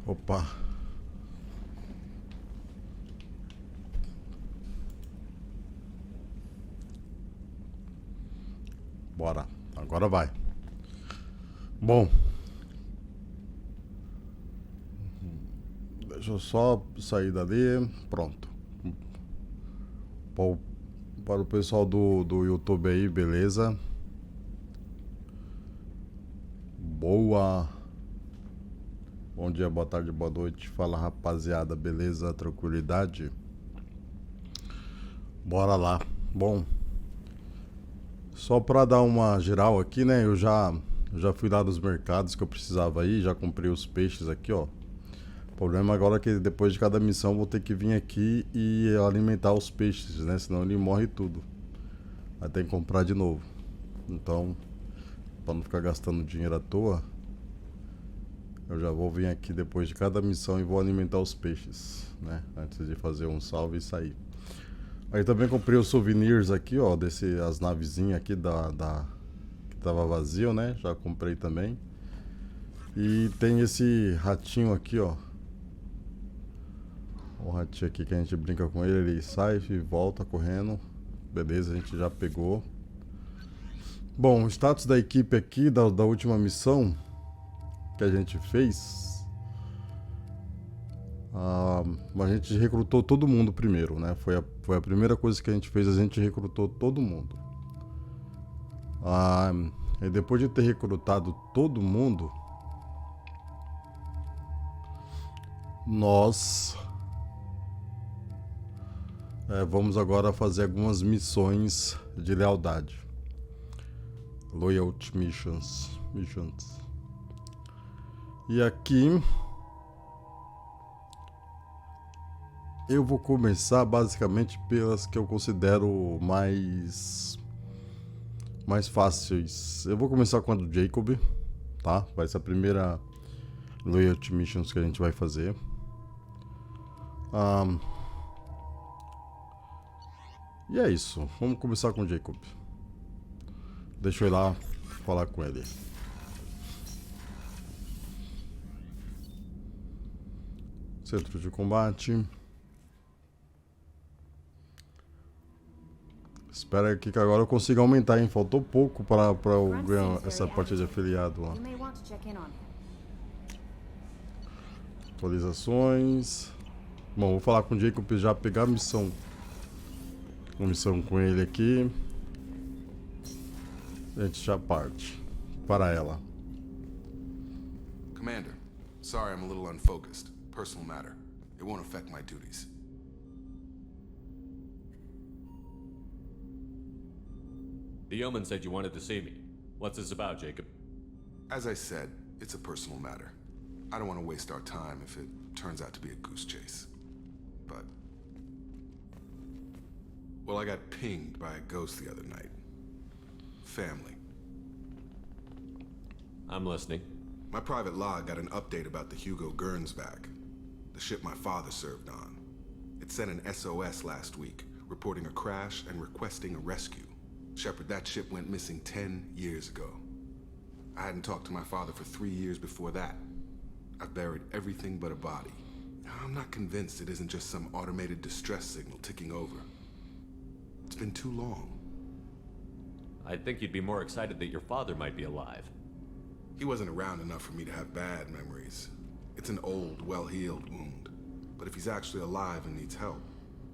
Opa. Bora. Agora vai. Bom. Deixa eu só sair dali. Pronto. Para o pessoal do YouTube aí, beleza? Boa. Bom dia, boa tarde, boa noite. Fala, rapaziada, beleza? Tranquilidade? Bora lá. Bom, só pra dar uma geral aqui, né? Eu já fui lá dos mercados que eu precisava ir, já comprei os peixes aqui, ó. O problema agora é que depois de cada missão eu vou ter que vir aqui e alimentar os peixes, né? Senão ele morre tudo. Vai ter que comprar de novo. Então, pra não ficar gastando dinheiro à toa, eu já vou vir aqui depois de cada missão e vou alimentar os peixes, né? Antes de fazer um salve e sair. Aí também comprei os souvenirs aqui, ó, as navezinhas aqui que tava vazio, né? Já comprei também. E tem esse ratinho aqui, ó. O ratinho aqui que a gente brinca com ele, ele sai e volta correndo. Beleza, a gente já pegou. Bom, o status da equipe aqui da última missão que a gente fez, a gente recrutou todo mundo primeiro, né? Foi a primeira coisa que a gente fez, a gente recrutou todo mundo. E depois de ter recrutado todo mundo, nós vamos agora fazer algumas missões de lealdade. Loyalty missions. E aqui eu vou começar basicamente pelas que eu considero mais fáceis. Eu vou começar com a do Jacob, tá? Vai ser a primeira Loyalty Missions que a gente vai fazer. E é isso. Vamos começar com o Jacob. Deixa eu ir lá falar com ele. Centro de combate. Espera aqui que agora eu consigo aumentar, hein? Faltou pouco para eu ganhar essa parte de afiliado lá. Atualizações. Bom, vou falar com o Jacob já pegar a missão. Uma missão com ele aqui. A gente já parte para ela. Commander, sorry I'm a little unfocused. Personal matter. It won't affect my duties. The yeoman said you wanted to see me. What's this about, Jacob? As I said, it's a personal matter. I don't want to waste our time if it turns out to be a goose chase. But... well, I got pinged by a ghost the other night. Family. I'm listening. My private log got an update about the Hugo Gernsback, the ship my father served on. It sent an SOS last week, reporting a crash and requesting a rescue. Shepard, that ship went missing 10 years ago. I hadn't talked to my father for 3 years before that. I've buried everything but a body. I'm not convinced it isn't just some automated distress signal ticking over. It's been too long. I'd think you'd be more excited that your father might be alive. He wasn't around enough for me to have bad memories. It's an old, well-healed wound. But if he's actually alive and needs help,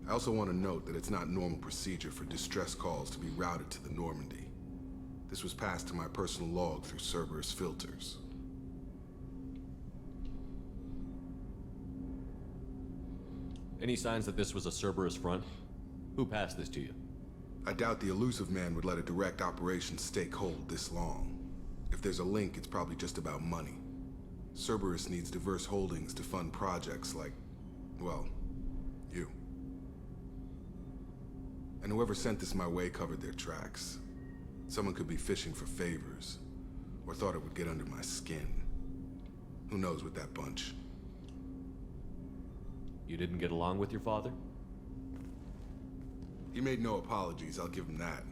I also want to note that it's not normal procedure for distress calls to be routed to the Normandy. This was passed to my personal log through Cerberus filters. Any signs that this was a Cerberus front? Who passed this to you? I doubt the elusive man would let a direct operations stake hold this long. If there's a link, it's probably just about money. Cerberus needs diverse holdings to fund projects like, well, you. And whoever sent this my way covered their tracks. Someone could be fishing for favors, or thought it would get under my skin. Who knows with that bunch? You didn't get along with your father? He made no apologies, I'll give him that.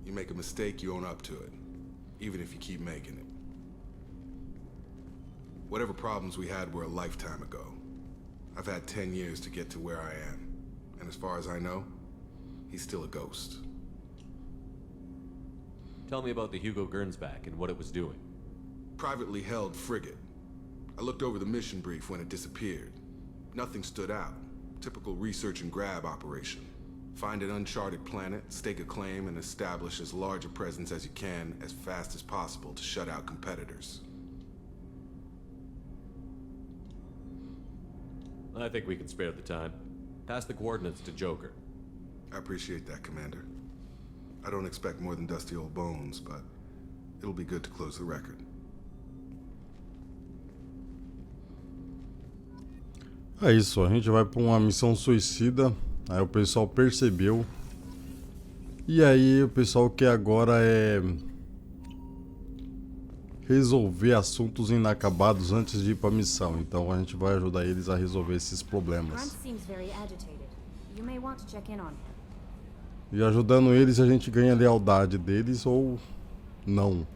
You make a mistake, you own up to it. Even if you keep making it. Whatever problems we had were a lifetime ago. I've had 10 years to get to where I am. And as far as I know, he's still a ghost. Tell me about the Hugo Gernsback and what it was doing. Privately held frigate. I looked over the mission brief when it disappeared. Nothing stood out. Typical research and grab operation. Find an uncharted planet, stake a claim, and establish as large a presence as you can as fast as possible to shut out competitors. I think we can spare the time. Pass the coordinates to Joker. I appreciate that, Commander. I don't expect more than dusty old bones, but it'll be good to close the record. É isso, a gente vai para uma missão suicida. Aí o pessoal percebeu. E aí o pessoal quer agora resolver assuntos inacabados antes de ir para a missão. Então a gente vai ajudar eles a resolver esses problemas. E ajudando eles a gente ganha a lealdade deles ou não.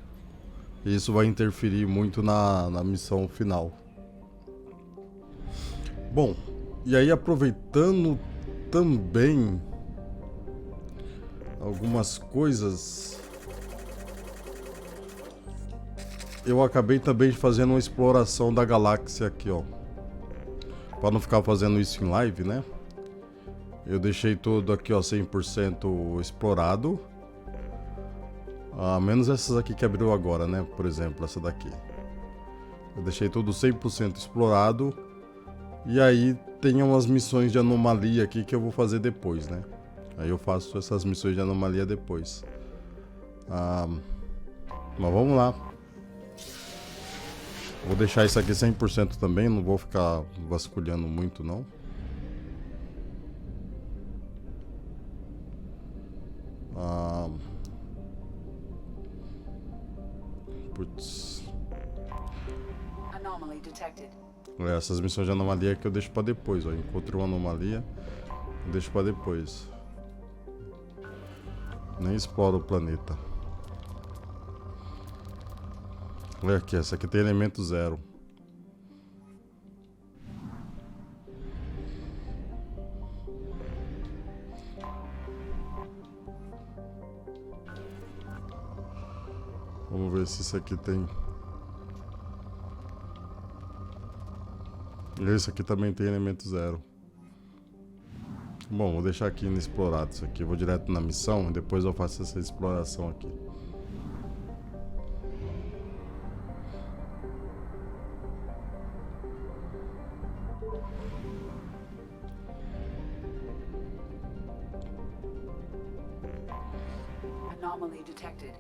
E isso vai interferir muito na missão final. Bom, e aí aproveitando também algumas coisas, eu acabei também fazendo uma exploração da galáxia aqui, ó. Para não ficar fazendo isso em live, né? Eu deixei tudo aqui, ó, 100% explorado. Menos essas aqui que abriu agora, né? Por exemplo, essa daqui. Eu deixei tudo 100% explorado. E aí tem umas missões de anomalia aqui que eu vou fazer depois, né? Aí eu faço essas missões de anomalia depois. Mas vamos lá. Vou deixar isso aqui 100% também, não vou ficar vasculhando muito não. Putz. Anomaly detected. Essas missões de anomalia que eu deixo pra depois, ó. Encontrei uma anomalia, eu deixo pra depois. Nem exploro o planeta. Olha aqui, essa aqui tem elemento 0. Vamos ver se isso aqui tem. Esse aqui também tem elemento 0. Bom, vou deixar aqui inexplorado isso aqui. Eu vou direto na missão e depois eu faço essa exploração aqui. Anomaly detected.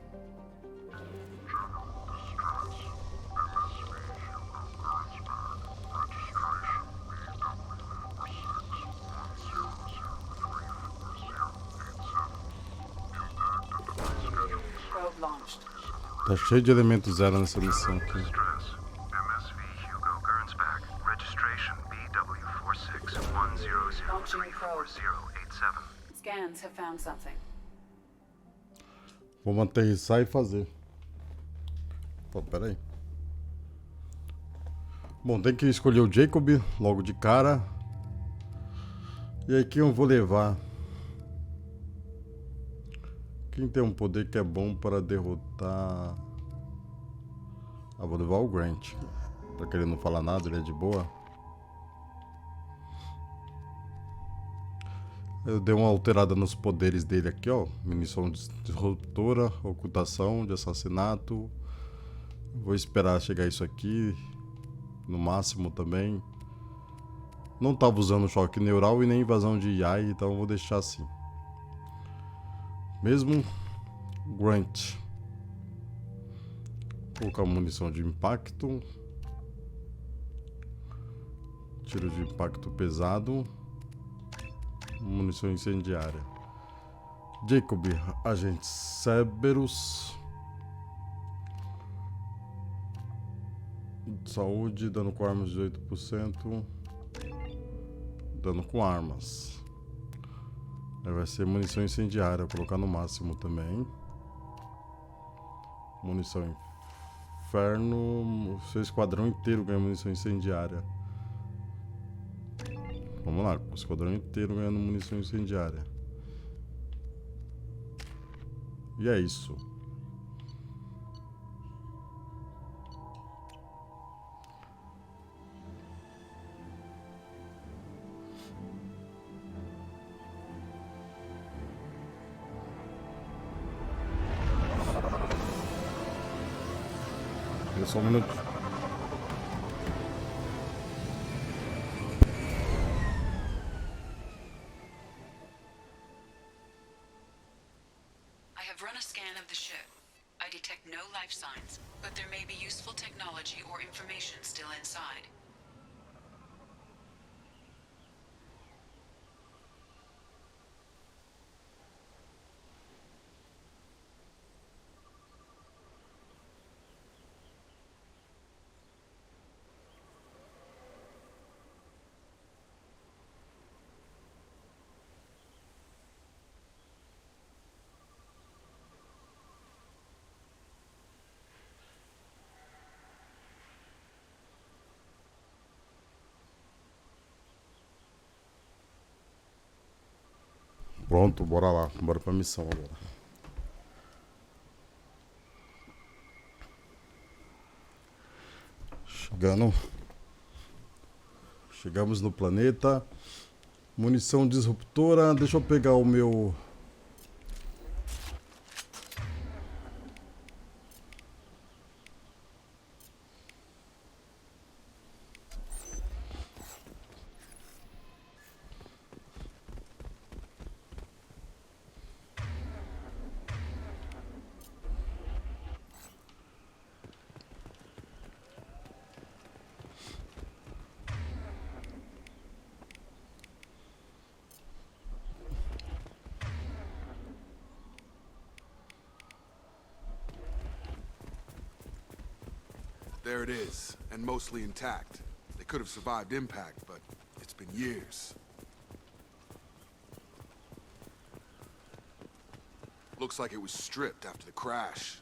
Probe launched. Tá cheio de elemento 0 nessa missão aqui. Launching probe. Scans have found something. Vamos aterrissar e fazer. Pô, pera aí. Bom, tem que escolher o Jacob logo de cara. E aí quem eu vou levar? Quem tem um poder que é bom para derrotar... vou levar o Grant. Pra que ele não falar nada, ele é de boa. Eu dei uma alterada nos poderes dele aqui, ó. Munição disruptora, ocultação, de assassinato. Vou esperar chegar isso aqui. No máximo também. Não tava usando choque neural e nem invasão de AI, então eu vou deixar assim. Mesmo Grant. Vou colocar munição de impacto. Tiro de impacto pesado. Munição incendiária. Jacob, agente Cerberus. Saúde, dano com armas 18%. Dano com armas. Aí vai ser munição incendiária, vou colocar no máximo também. Munição inferno, o seu esquadrão inteiro ganha munição incendiária. Vamos lá, o esquadrão inteiro ganhando munição incendiária. E é isso. Só um minuto. I have run a scan of the ship. I detect no life signs, but there may be useful technology or information still inside. Pronto, bora lá. Bora pra missão agora. Chegamos no planeta. Munição disruptora. Deixa eu pegar o meu... There it is, and mostly intact. They could have survived impact, but it's been years. Looks like it was stripped after the crash.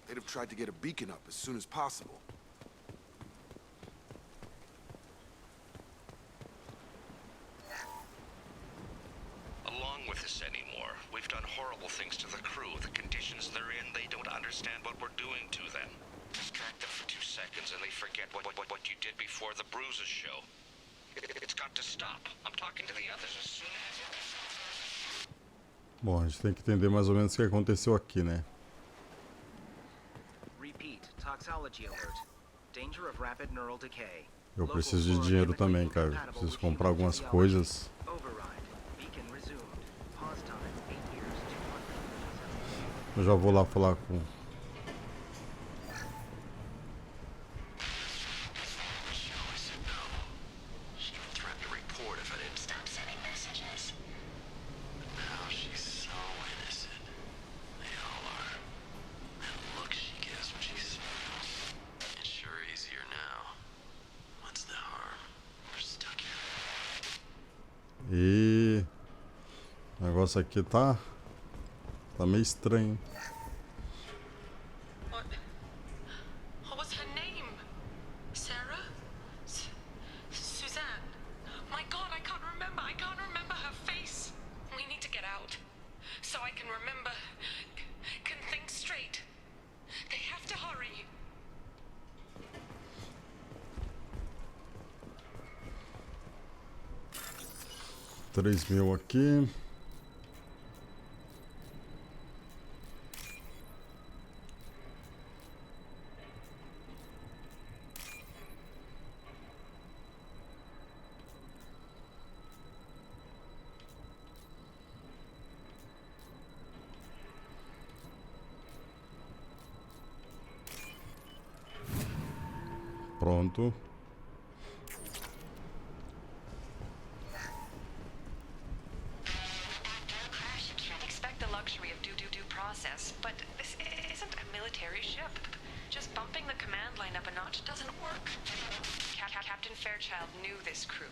They'd have tried to get a beacon up as soon as possible. Along with this anymore. We've done horrible things to the crew. The conditions they're in, they don't understand what we're doing to them. Distract them for 2 seconds and they forget what you did before the bruises show. It's got to stop. I'm talking to the others as soon as... Bom, a gente tem que entender mais ou menos o que aconteceu aqui, né? Repeat, toxology alert. Danger of rapid neural decay. Eu preciso de dinheiro também, cara. Preciso comprar algumas coisas. Eu já vou lá falar com... E o negócio aqui tá meio estranho. What was her name? Sarah? Suzanne? My God, I can't remember. I can't remember her face. We need to get out so I can remember, can think straight. They have to hurry. 3.000 aqui. Pronto. But this isn't a military ship. Just bumping the command line up a notch doesn't work. Captain Fairchild knew this crew.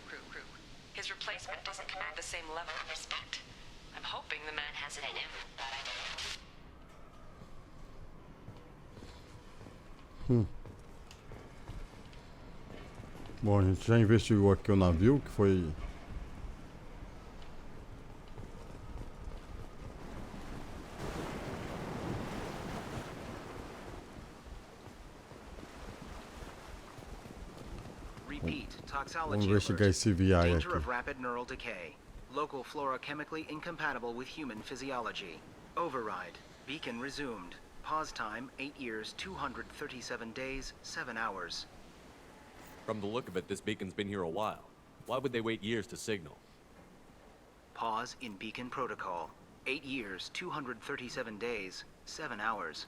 His replacement doesn't command the same level of respect. I'm hoping the man has it in him. Bom, a gente já investigou aqui o navio, que foi... Repeat. Vamos Toxology investigar alert. esse VI Danger aqui. of rapid neural decay. Local flora chemically incompatible with human physiology. Override. Beacon resumed. Pause time 8 years, 237 days, 7 hours. From the look of it, this beacon's been here a while. Why would they wait years to signal? Pause in beacon protocol. 8 years, 237 days, 7 hours.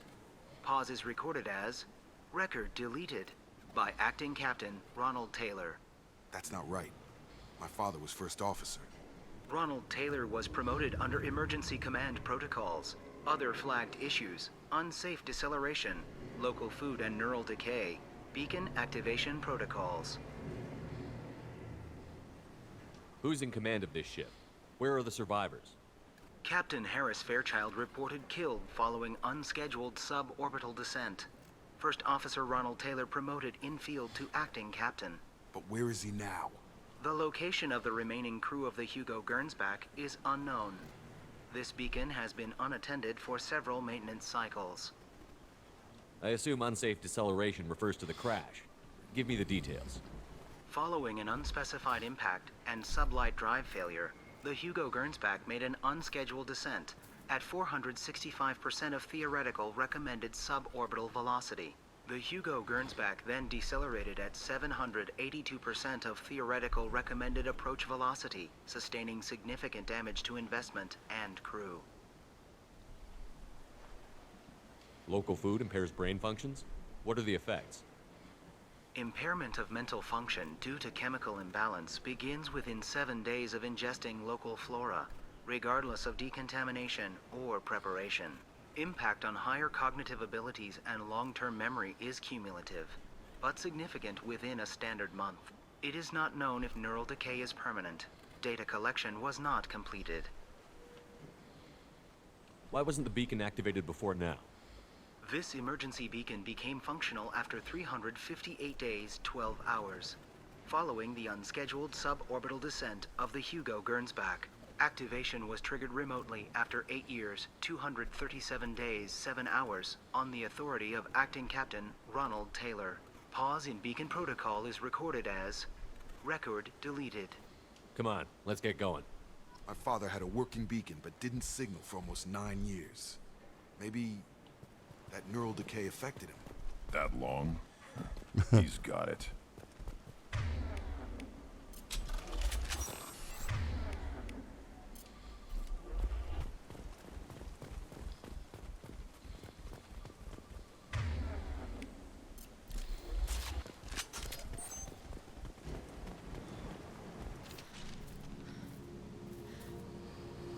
Pause is recorded as record deleted by acting captain Ronald Taylor. That's not right. My father was first officer. Ronald Taylor was promoted under emergency command protocols. Other flagged issues: unsafe deceleration, local food and neural decay, beacon activation protocols. Who's in command of this ship? Where are the survivors? Captain Harris Fairchild reported killed following unscheduled suborbital descent. First Officer Ronald Taylor promoted in-field to acting captain. But where is he now? The location of the remaining crew of the Hugo Gernsback is unknown. This beacon has been unattended for several maintenance cycles. I assume unsafe deceleration refers to the crash. Give me the details. Following an unspecified impact and sublight drive failure, the Hugo Gernsback made an unscheduled descent at 465% of theoretical recommended suborbital velocity. The Hugo Gernsback then decelerated at 782% of theoretical recommended approach velocity, sustaining significant damage to investment and crew. Local food impairs brain functions? What are the effects? Impairment of mental function due to chemical imbalance begins within 7 days of ingesting local flora, regardless of decontamination or preparation. Impact on higher cognitive abilities and long-term memory is cumulative, but significant within a standard month. It is not known if neural decay is permanent. Data collection was not completed. Why wasn't the beacon activated before now? This emergency beacon became functional after 358 days, 12 hours, following the unscheduled suborbital descent of the Hugo Gernsback. Activation was triggered remotely after 8 years, 237 days, 7 hours, on the authority of Acting Captain Ronald Taylor. Pause in beacon protocol is recorded as record deleted. Come on, let's get going. My father had a working beacon but didn't signal for almost 9 years. Maybe that neural decay affected him. That long? He's got it.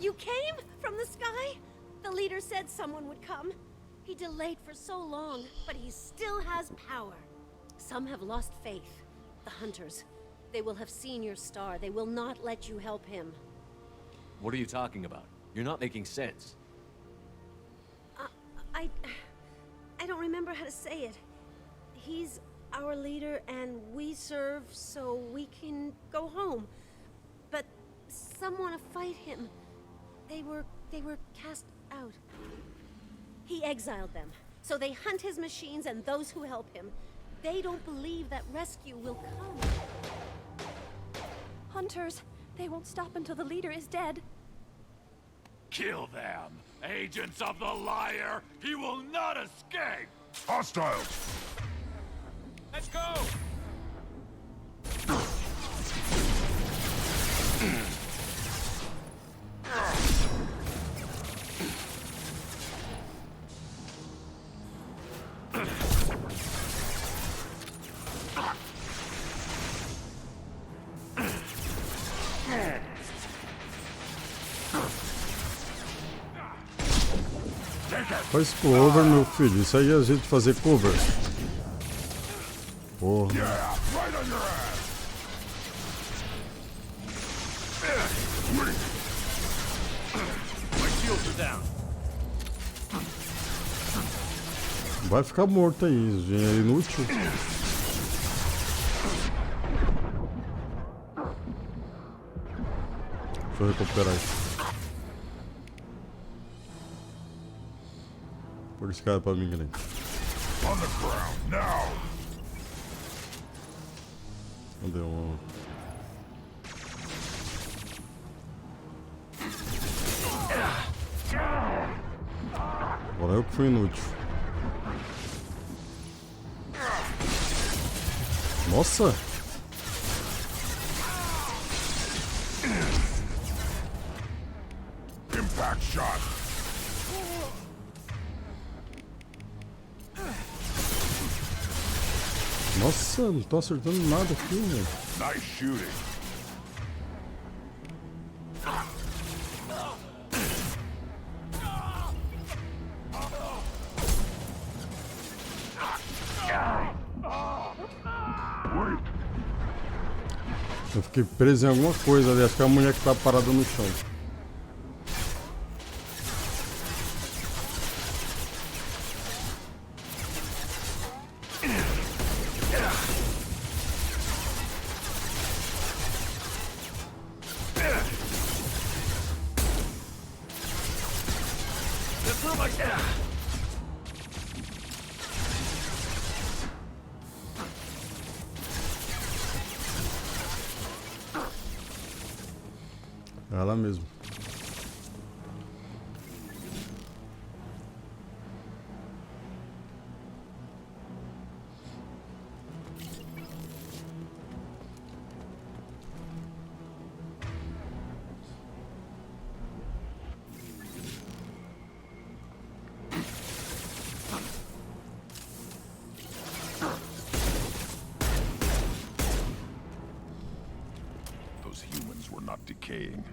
You came from the sky? The leader said someone would come. He delayed for so long, but he still has power. Some have lost faith. The hunters. They will have seen your star. They will not let you help him. What are you talking about? You're not making sense. I don't remember how to say it. He's our leader and we serve so we can go home. But some want to fight him. They were cast out. He exiled them, so they hunt his machines and those who help him. They don't believe that rescue will come. Hunters, they won't stop until the leader is dead. Kill them! Agents of the liar! He will not escape! Hostiles! Let's go! Faz cover, meu filho. Isso aí é a gente fazer cover. Porra. Yeah, right on your ass! My shields are down. Vai ficar morto aí, dinheiro inútil. Deixa eu recuperar isso. Por esse cara pra mim, grande. On the ground now. Cadê um? Agora eu que fui inútil. Nossa! Impact shot. Nossa, não tô acertando nada aqui, velho. Nice shooting. Eu fiquei preso em alguma coisa ali, acho que é a mulher que tá parada no chão. Ela mesmo. Those humans were not decaying.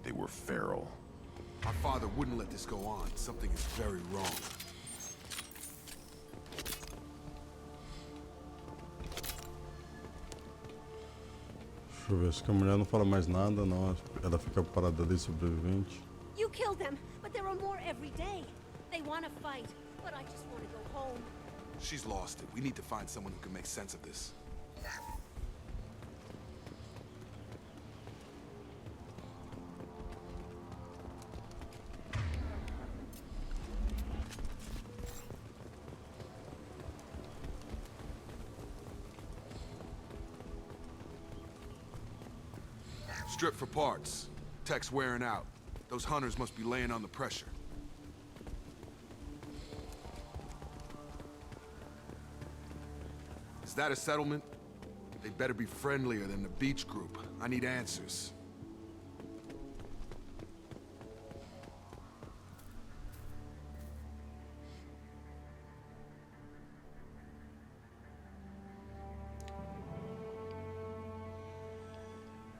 They were feral. Our father wouldn't let this go on. Something is very wrong. Deixa eu ver, acho que a mulher não fala mais nada, não. Ela fica parada ali, sobrevivente. You killed them, but there are more every day. They want to fight, but I just want to go home. She's lost it. We need to find someone who can make sense of this. Strip for parts. Tech's wearing out. Those hunters must be laying on the pressure. Is that a settlement? They better be friendlier than the beach group. I need answers.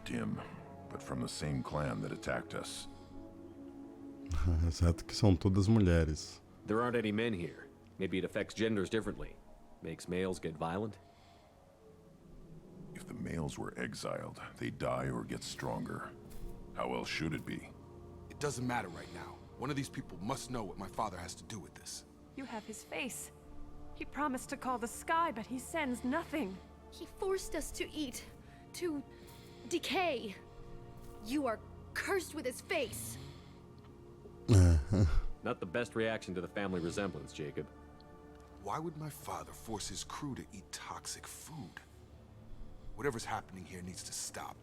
Dim, but from the same clan that attacked us. Exceto que são todas mulheres. There aren't any men here. Maybe it affects genders differently. Makes males get violent? If the males were exiled, they die or get stronger. How else should it be? It doesn't matter right now. One of these people must know what my father has to do with this. You have his face. He promised to call the sky, but he sends nothing. He forced us to eat, to decay. You are cursed with his face. Not the best reaction to the family resemblance, Jacob. Why would my father force his crew to eat toxic food? Whatever's happening here needs to stop.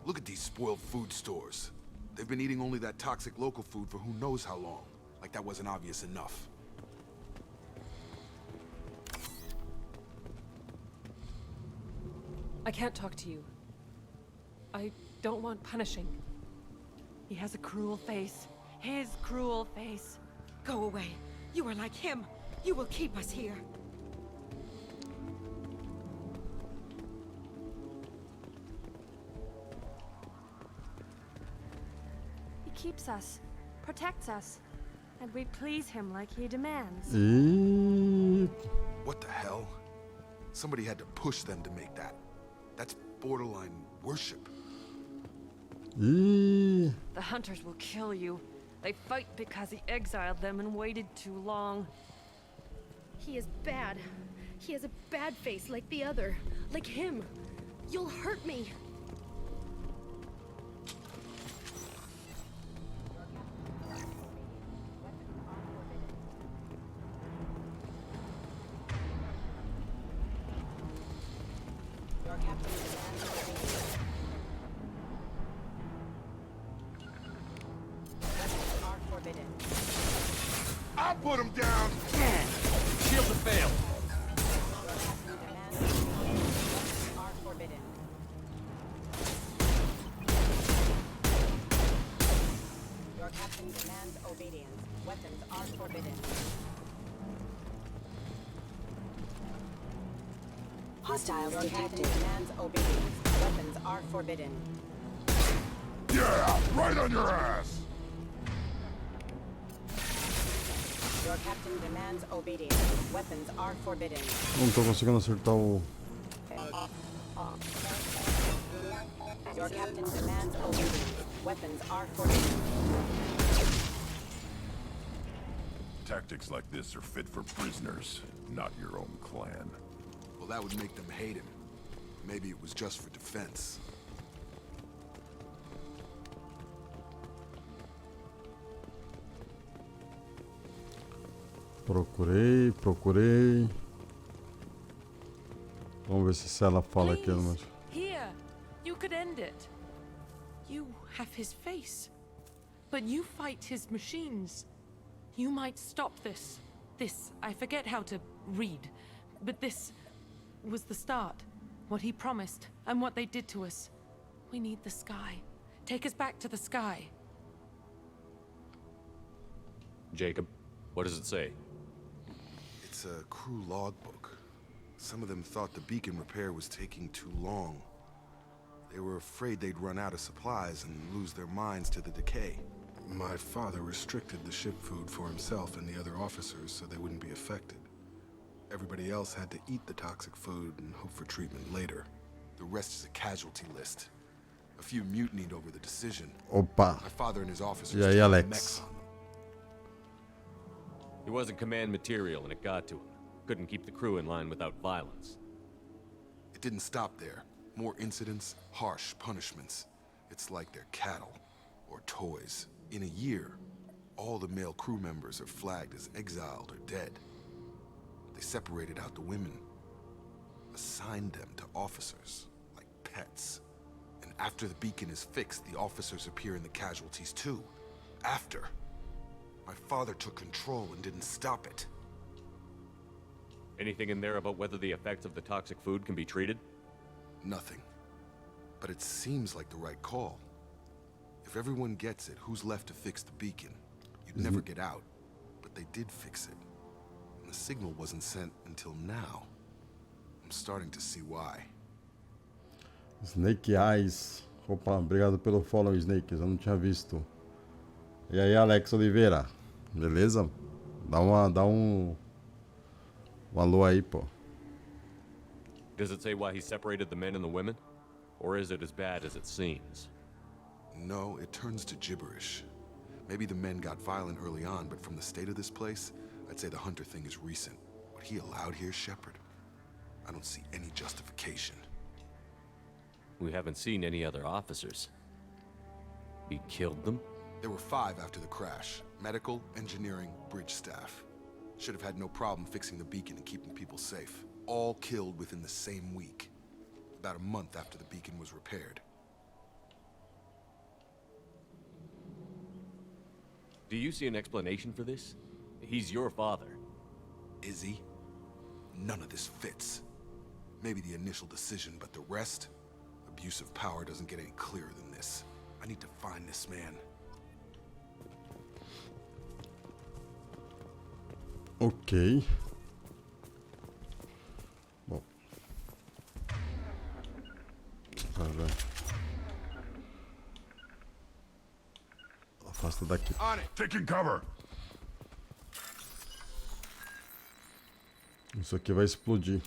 Look at these spoiled food stores. They've been eating only that toxic local food for who knows how long. Like that wasn't obvious enough. I can't talk to you. I don't want punishing. He has a cruel face. His cruel face. Go away. You are like him. You will keep us here. He keeps us, protects us, and we please him like he demands. What the hell? Somebody had to push them to make that. That's borderline worship. The hunters will kill you. They fight because he exiled them and waited too long. He is bad. He has a bad face like the other. Like him. You'll hurt me. I'll put him down! Shields have failed. Are forbidden. Your captain demands obedience. Weapons are forbidden. Hostiles detected. Demands obedience. Weapons are forbidden. Yeah! Right on your ass! Your captain demands obedience. Weapons are forbidden. Não tô conseguindo acertar o... Your captain demands obedience. Weapons are forbidden. Tactics like this are fit for prisoners, not your own clan. Well, that would make them hate him. Maybe it was just for defense. Procurei. Vamos ver se ela fala aqui. Mas... Here, you could end it. You have his face, but you fight his machines. You might stop this. This, I forget how to read, but this was the start. What he promised, and what they did to us. We need the sky. Take us back to the sky. Jacob, what does it say? It's a crew logbook. Some of them thought the beacon repair was taking too long. They were afraid they'd run out of supplies and lose their minds to the decay. My father restricted the ship food for himself and the other officers so they wouldn't be affected. Everybody else had to eat the toxic food and hope for treatment later. The rest is a casualty list. A few mutinied over the decision. Opa. My father and his officers E aí, turned Alex? mechs on them. He wasn't command material and it got to him. Couldn't keep the crew in line without violence. It didn't stop there. More incidents, harsh punishments. It's like they're cattle or toys. In a year, all the male crew members are flagged as exiled or dead. They separated out the women, assigned them to officers, like pets. And after the beacon is fixed, the officers appear in the casualties too. After. My father took control and didn't stop it. Anything in there about whether the effects of the toxic food can be treated? Nothing. But it seems like the right call. If everyone gets it, who's left to fix the beacon? You'd never get out. But they did fix it. And the signal wasn't sent until now. I'm starting to see why. Snake Eyes. Opa, obrigado pelo follow, Snakes. Eu não tinha visto. E aí, Alex Oliveira. Beleza? Dá um alô aí, pô. Does it say why he separated the men and the women? Or is it as bad as it seems? No, it turns to gibberish. Maybe the men got violent early on, but from the state of this place, I'd say the Hunter thing is recent. What he allowed here, Shepard, I don't see any justification. We haven't seen any other officers. He killed them? There were 5 after the crash. Medical, engineering, bridge staff. Should have had no problem fixing the beacon and keeping people safe. All killed within the same week. About a month after the beacon was repaired. Do you see an explanation for this? He's your father. Is he? None of this fits. Maybe the initial decision, but the rest? Abuse of power doesn't get any clearer than this. I need to find this man. Ok. Bom. Vai. Afasta daqui. On it. Taking cover. Isso aqui vai explodir.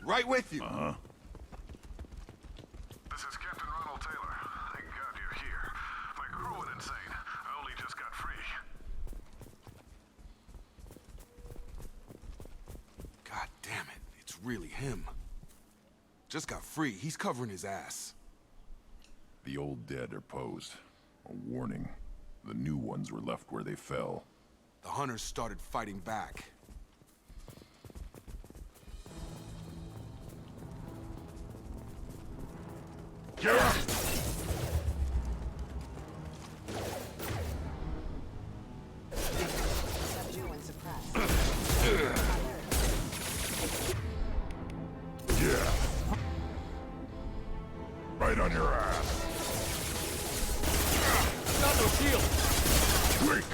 Right with you. This is Captain Ronald Taylor. Thank God you're here. My crew went insane. I only just got free. God damn it. It's really him. Just got free. He's covering his ass. The old dead are posed. A warning. The new ones were left where they fell. The hunters started fighting back. Subdue and suppress. Yeah. Right on your ass. Got no shield. Quick.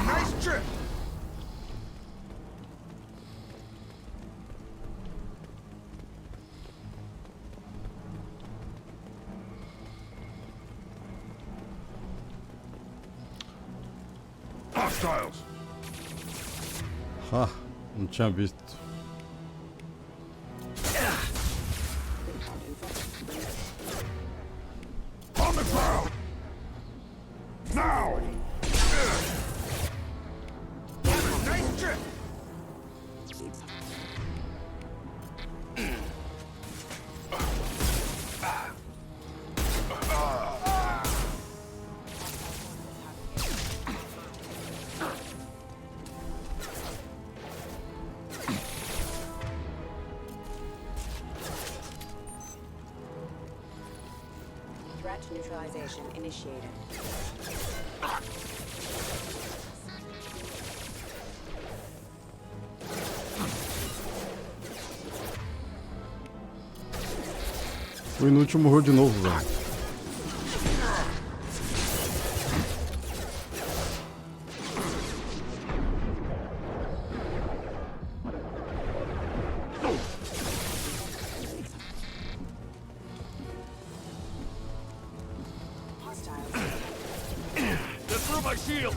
Nice trip! Hostiles. Ah, não tinha visto. On the ground. Now. Nice trip! Threat neutralization initiated. O inútil morreu de novo, velho. They threw my shield.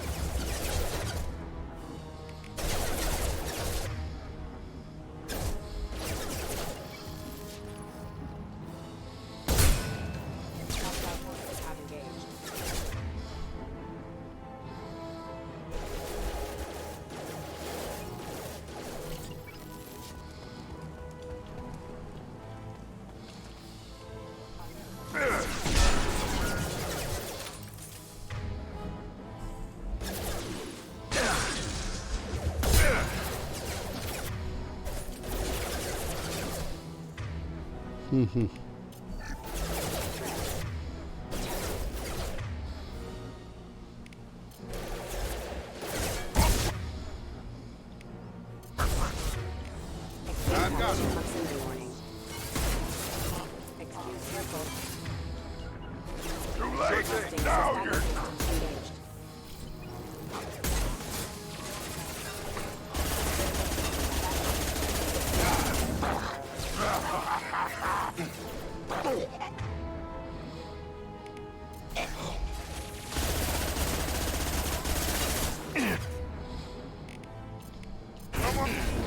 Hostile forces have engaged. I've got him. Proximity warning. Excuse vehicle. Too late. Testing Now battle you're. systems engaged.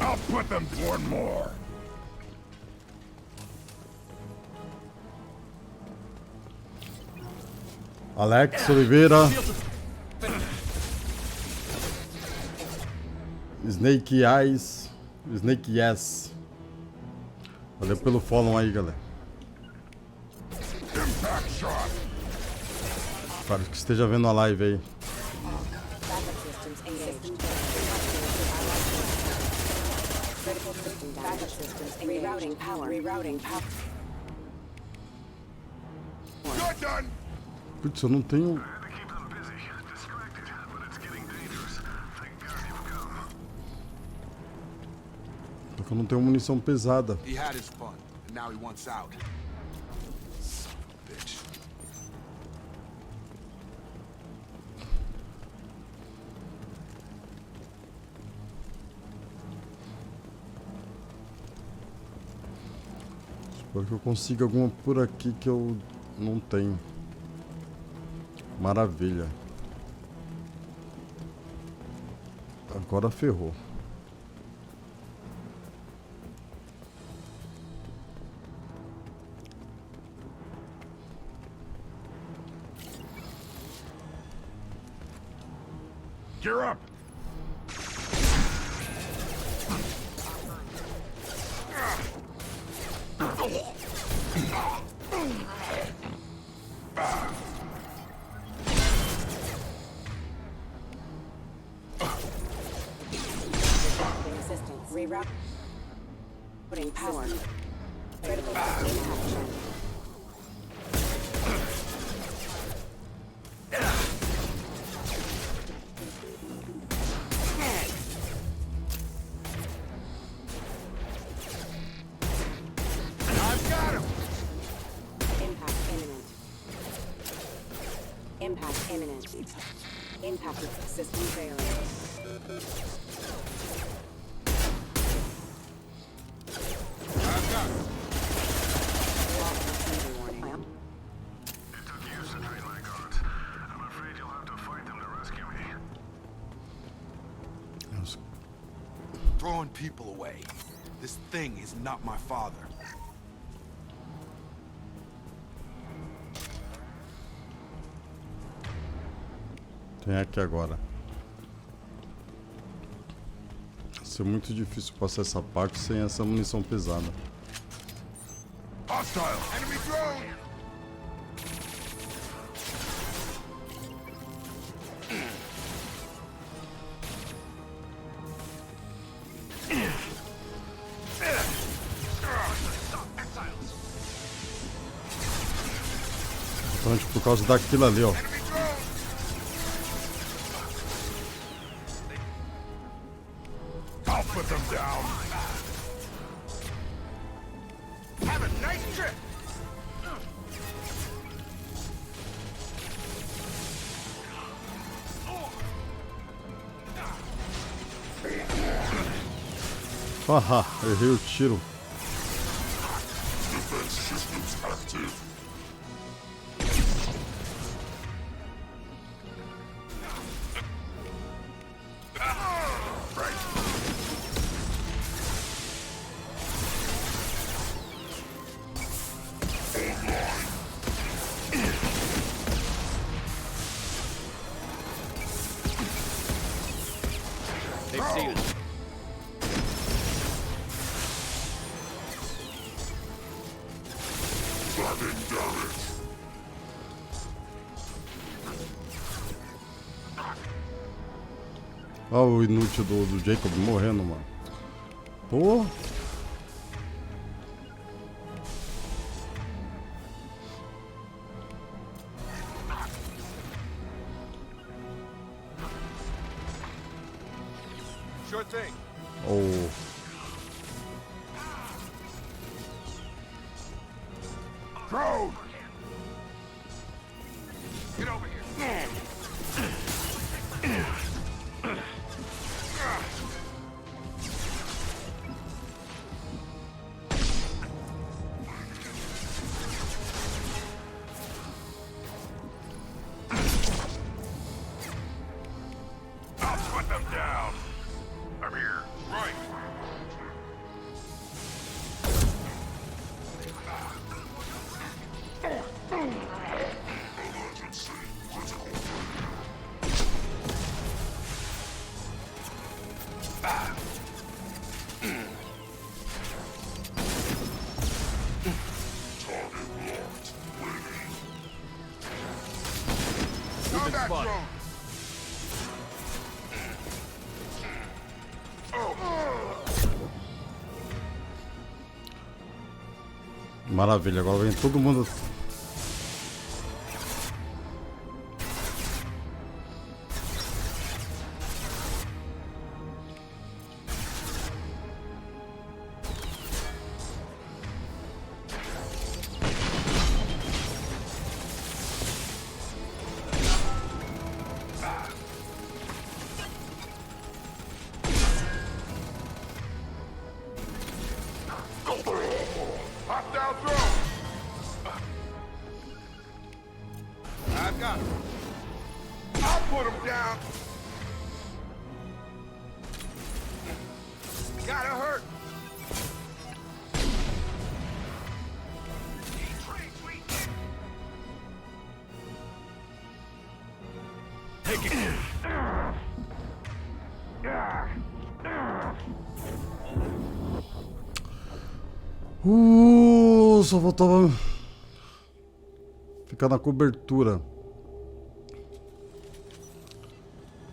I'll put them to one more. Alex Oliveira. Snake Eyes. Snake Yes. Valeu pelo follow aí, galera. Impact shot. Para que esteja vendo a live aí. Backup systems engaged. Critical system damage. Backup systems engaged. Rerouting power. Rerouting power. You're done! Putz, eu não tenho... Porque eu não tenho munição pesada. He had his fun, and now he wants out. Son of a bitch. Espero que eu consiga alguma por aqui que eu não tenho. Maravilha. Agora ferrou. Gear up! Assistance. Rerouting power. Critical system action. I've got him! Impact imminent. Impact imminent. Impact system failing. I've got him! Warning. It took years to train my guards. I'm afraid you'll have to fight them to rescue me. Throwing people away. This thing is not my father. Tem aqui agora. Vai ser muito difícil passar essa parte sem essa munição pesada. Hostile! Enemy drone! Então, por causa daquilo ali, ó. I'll put them down! Have a nice trip! Haha, errei o tiro. They've seen us. Olha o inútil do Jacob morrendo, mano. Pô! Sure thing. Oh. Drone! Get over here. I'll put them down. I'm here. Right. Maravilha, agora vem todo mundo. Só faltava ficar na cobertura.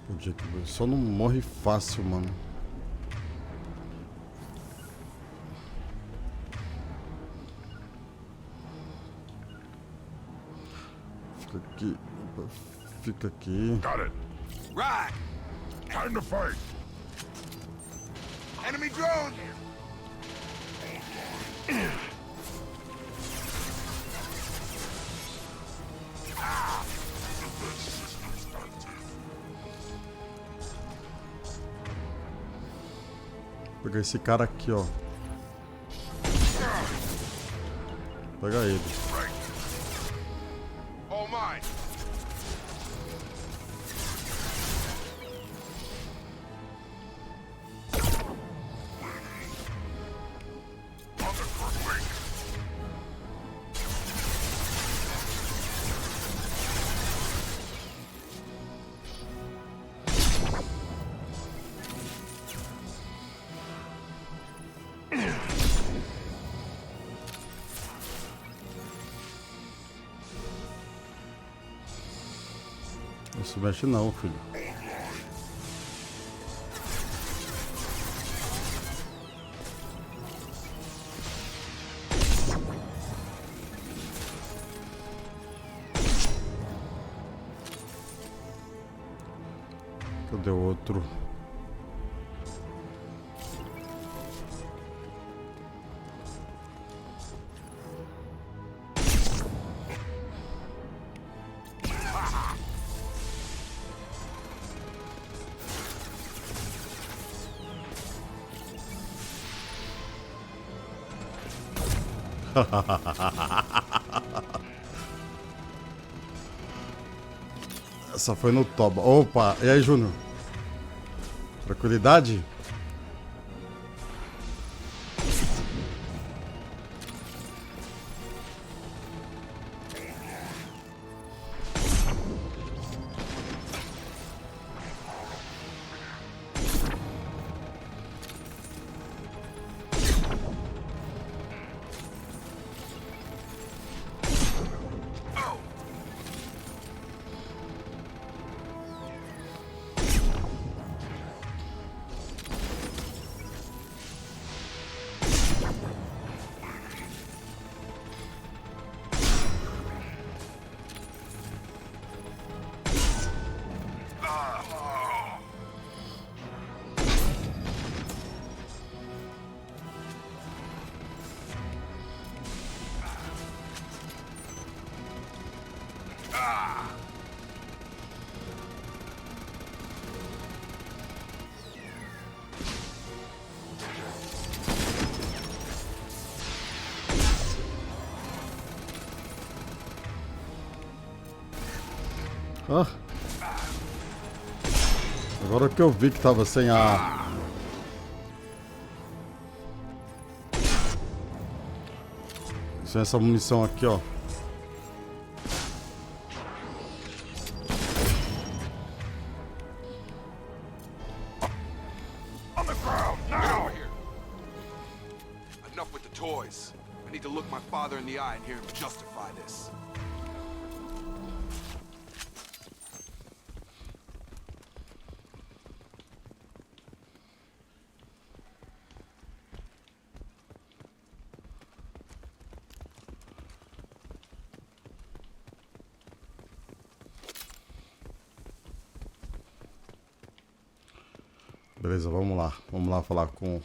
Podia que só não morre fácil, mano. Fica aqui. Fica aqui. Got it. Right. Time to fight. Enemy drone. Vou pegar esse cara aqui, ó. Vou pegar ele. All mine. Não se mexe não, filho. Cadê o outro? Essa foi no toba. Opa, e aí, Júnior? Tranquilidade? Ah. Agora que eu vi que tava sem a... Sem essa munição aqui, ó. On the ground now. Enough with the toys. I need to look my father in the eye and hear him justify this. Beleza, vamos lá. Vamos lá falar com...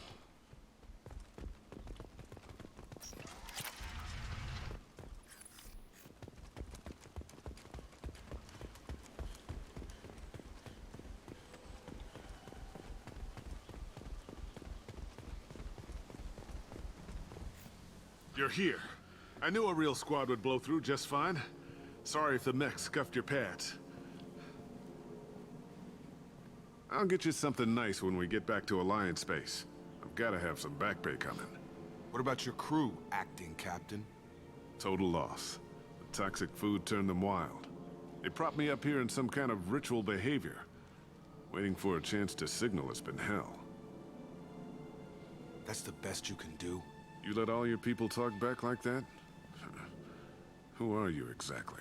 You're here. I knew a real squad would blow through just fine. Sorry if the mech scuffed your pads. I'll get you something nice when we get back to Alliance base. I've got to have some back pay coming. What about your crew, acting captain? Total loss. The toxic food turned them wild. They propped me up here in some kind of ritual behavior. Waiting for a chance to signal has been hell. That's the best you can do? You let all your people talk back like that? Who are you exactly?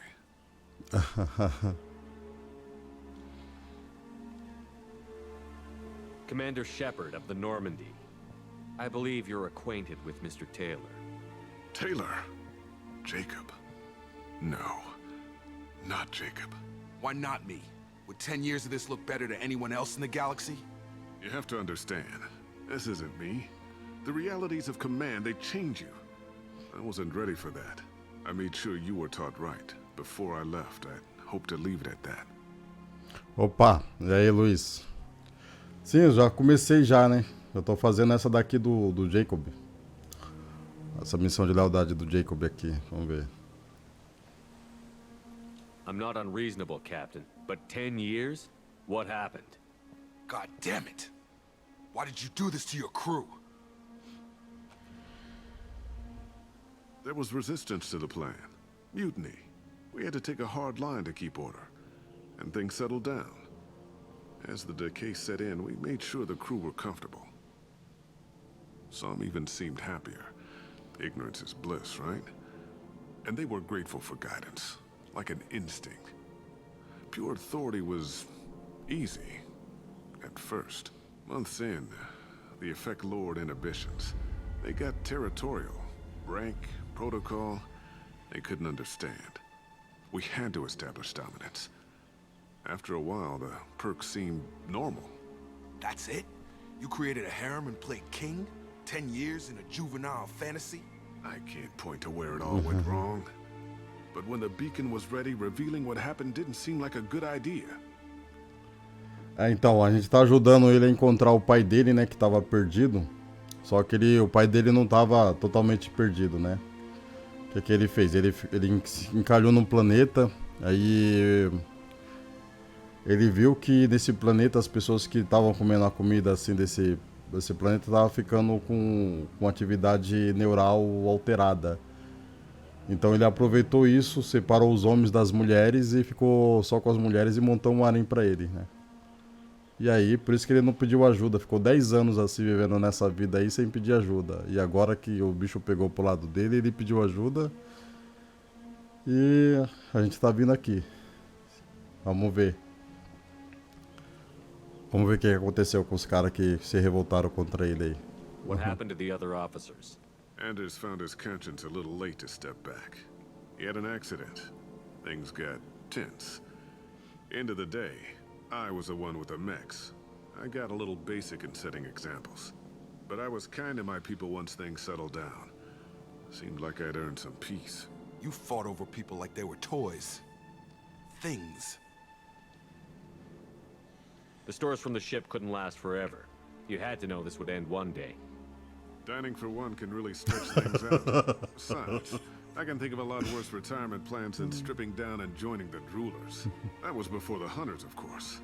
Commander Shepard of the Normandy. I believe you're acquainted with Mr. Taylor. Taylor? Jacob? No. Not Jacob. Why not me? Would 10 years of this look better to anyone else in the galaxy? You have to understand, this isn't me. The realities of command, they change you. I wasn't ready for that. I made sure you were taught right. Before I left, I hoped to leave it at that. Opa, e aí, Luiz? Sim, eu já comecei já, né? Eu tô fazendo essa daqui do Jacob. Essa missão de lealdade do Jacob aqui. Vamos ver. I'm not unreasonable, Captain, but 10 years? What happened? God damn it! Why did you do this to your crew? There was resistance to the plan. Mutiny. We had to take a hard line to keep order. And things settled down. As the decay set in, we made sure the crew were comfortable. Some even seemed happier. Ignorance is bliss, right? And they were grateful for guidance, like an instinct. Pure authority was easy, at first. Months in, the effect lowered inhibitions. They got territorial. Rank, protocol, they couldn't understand. We had to establish dominance. After a while, the perks seemed normal. That's it? You created a harem and played king? 10 years in a juvenile fantasy? I can't point to where it all went wrong. But when the beacon was ready, revealing what happened didn't seem like a good idea. Então, a gente tá ajudando ele a encontrar o pai dele, né, que tava perdido. Só que o pai dele não tava totalmente perdido, né? O que ele fez? Ele encalhou num planeta, aí ele viu que nesse planeta as pessoas que estavam comendo a comida assim desse planeta estavam ficando com atividade neural alterada. Então ele aproveitou isso, separou os homens das mulheres e ficou só com as mulheres e montou um harém pra ele, né? E aí, por isso que ele não pediu ajuda, ficou 10 anos assim vivendo nessa vida aí sem pedir ajuda. E agora que o bicho pegou pro lado dele, ele pediu ajuda. E a gente tá vindo aqui. Vamos ver. Vamos ver o que aconteceu com os caras que se revoltaram contra ele aí. What happened to the other officers? Anders found his conscience a little late to step back. He had an accident. Things got tense. End of the day, I was the one with the mechs. I got a little basic in setting examples. But I was kind to my people once things settled down. Seemed like I'd earned some peace. You fought over people like they were toys. Things. The stores from the ship couldn't last forever. You had to know this would end one day. Dining for one can really stretch things out. Besides, I can think of a lot worse retirement plans than stripping down and joining the droolers. That was before the hunters, of course.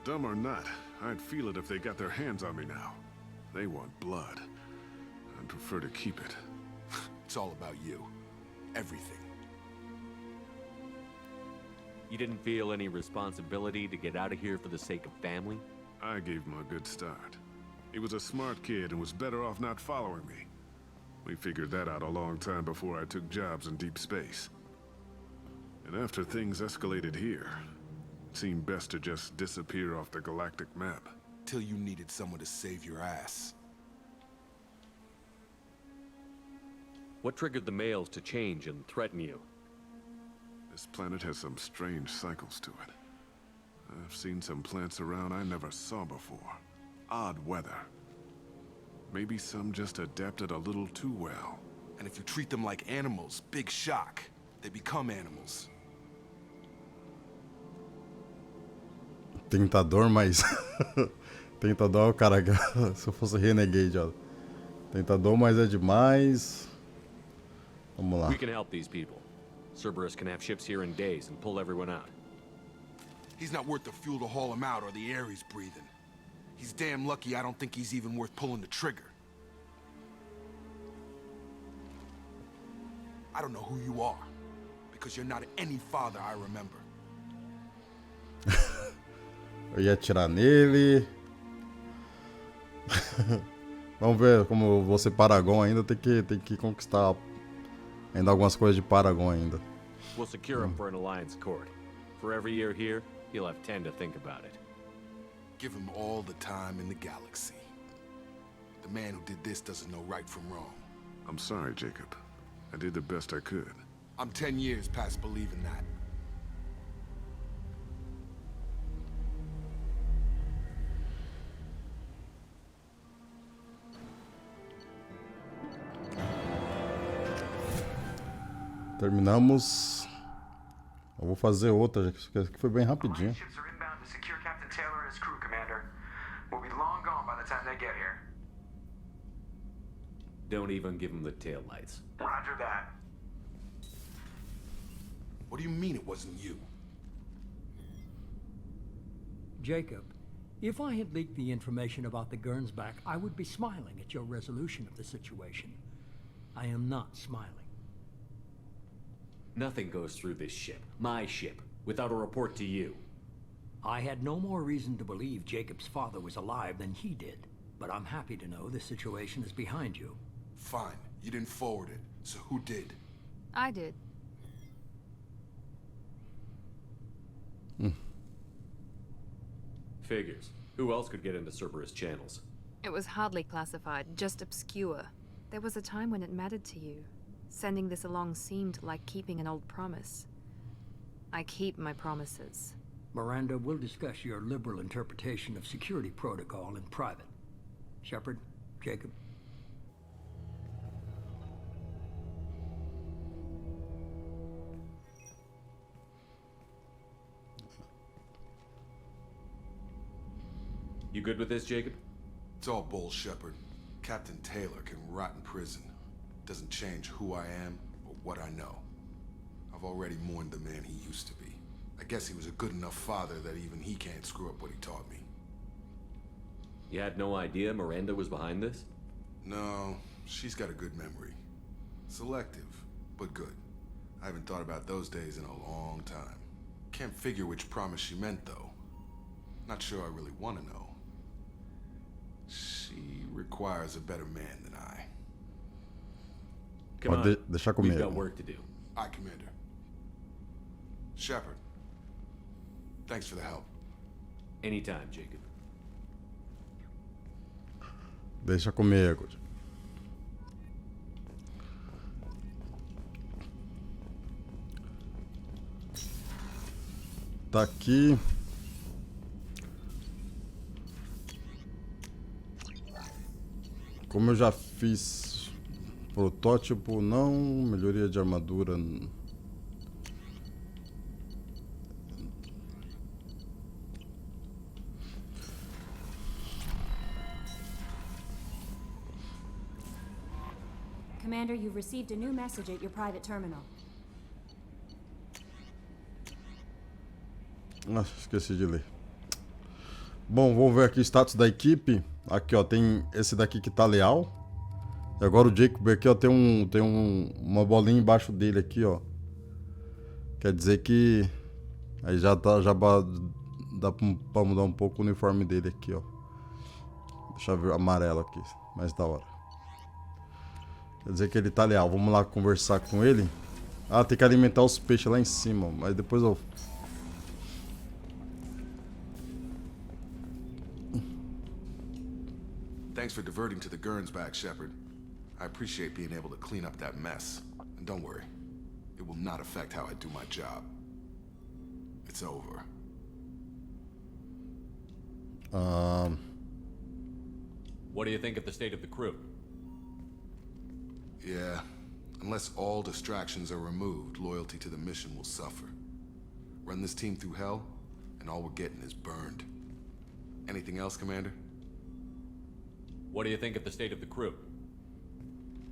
Dumb or not, I'd feel it if they got their hands on me now. They want blood. I'd prefer to keep it. It's all about you. Everything. You didn't feel any responsibility to get out of here for the sake of family? I gave him a good start. He was a smart kid and was better off not following me. We figured that out a long time before I took jobs in deep space. And after things escalated here, it seemed best to just disappear off the galactic map. Till you needed someone to save your ass. What triggered the males to change and threaten you? This planet has some strange cycles to it. I've seen some plants around I never saw before. odd weather. Maybe some just adapted a little too well. And if you treat them like animals, big shock. They become animals. Tentador, mas... Tentador é o cara que... Se eu fosse Renegade, ó. Tentador, mas é demais. Vamos lá. We can help these people. Cerberus can have ships here in days and pull everyone out. He's not worth the fuel to haul him out or the air he's breathing. He's damn lucky I don't think he's even worth pulling the trigger. I don't know who you are, because you're not any father I remember. Eu ia atirar nele. Vamos ver como eu vou ser Paragon ainda. Tem que conquistar ainda algumas coisas de Paragon ainda. We'll secure him for an alliance court. For every year here, he'll have 10 to think about it. Give him all the time in the galaxy. The man who did this doesn't know right from wrong. I'm sorry, Jacob. I did the best I could. I'm 10 years past believing that. Terminamos. Eu vou fazer outra, já que isso aqui foi bem rapidinho. Don't even give him the taillights. Roger that. What do you mean it wasn't you? Jacob, if I had leaked the information about the Gernsback, I would be smiling at your resolution of the situation. I am not smiling. Nothing goes through this ship, my ship, without a report to you. I had no more reason to believe Jacob's father was alive than he did, but I'm happy to know the situation is behind you. Fine, you didn't forward it, so who did? I did. Figures. Who else could get into Cerberus channels? It was hardly classified, just obscure. There was a time when it mattered to you. Sending this along seemed like keeping an old promise. I keep my promises. Miranda, we'll discuss your liberal interpretation of security protocol in private. Shepard, Jacob. You good with this, Jacob? It's all bull, Shepard. Captain Taylor can rot in prison. Doesn't change who I am or what I know. I've already mourned the man he used to be. I guess he was a good enough father that even he can't screw up what he taught me. You had no idea Miranda was behind this? No, she's got a good memory. Selective, but good. I haven't thought about those days in a long time. Can't figure which promise she meant, though. Not sure I really want to know. She requires a better man than I. Come on, we've got work to do. Aye, Commander. Shepard, thanks for the help. Anytime, Jacob. Deixa comigo. Tá aqui. Como eu já fiz protótipo, não. Melhoria de armadura. Commander, you've received a new message at your private terminal. Nossa, esqueci de ler. Bom, vamos ver aqui o status da equipe. Aqui, ó, tem esse daqui que tá leal. E agora o Jacob aqui, ó, tem uma bolinha embaixo dele aqui, ó. Quer dizer que aí já dá pra mudar um pouco o uniforme dele aqui, ó. Deixa eu ver amarelo aqui, mais da hora. Quer dizer que ele tá leal. Vamos lá conversar com ele. Ah, tem que alimentar os peixes lá em cima, mas depois eu... Thanks for diverting to the Gernsback, Shepard. I appreciate being able to clean up that mess. And don't worry, it will not affect how I do my job. It's over. What do you think of the state of the crew? Yeah. Unless all distractions are removed, loyalty to the mission will suffer. Run this team through hell, and all we're getting is burned. Anything else, Commander? What do you think of the state of the crew?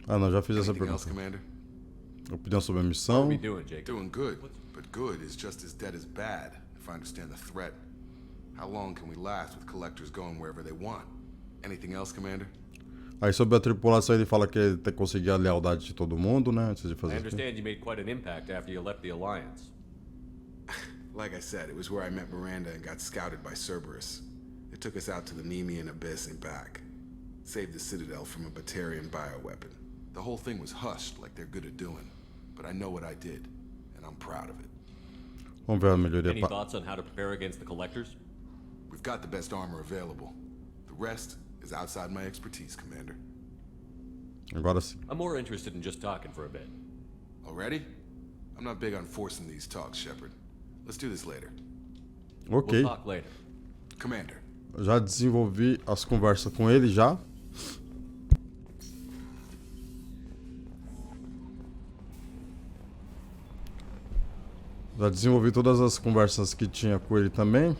Ah, não, já fiz essa Anything else, pergunta. Commander? Opinião sobre a How are missão. we doing, Jacob? Doing good, but good is just as dead as bad, if I understand the threat. How long can we last with collectors going wherever they want? Anything else, Commander? Aí sobre a tripulação ele fala que ele tem que conseguir a lealdade de todo mundo, né? Antes de I fazer isso. understand you made quite an impact after you left the Alliance. Like I said, it was where I met Miranda and got scouted by Cerberus. It took us out to the Nemean Abyss and back. Saved the Citadel from a Batarian bioweapon. The whole thing was hushed like they're good at doing. But I know what I did, and I'm proud of it. Vamos ver a melhoria. Any thoughts on how to prepare against the Collectors? We've got the best armor available. The rest is outside my expertise, Commander. Agora sim. I'm more interested in just talking for a bit. Already? I'm not big on forcing these talks, Shepard. Let's do this later. Ok. We'll talk later. Commander. Já desenvolvi as conversas com ele já. Já desenvolvi todas as conversas que tinha com ele também.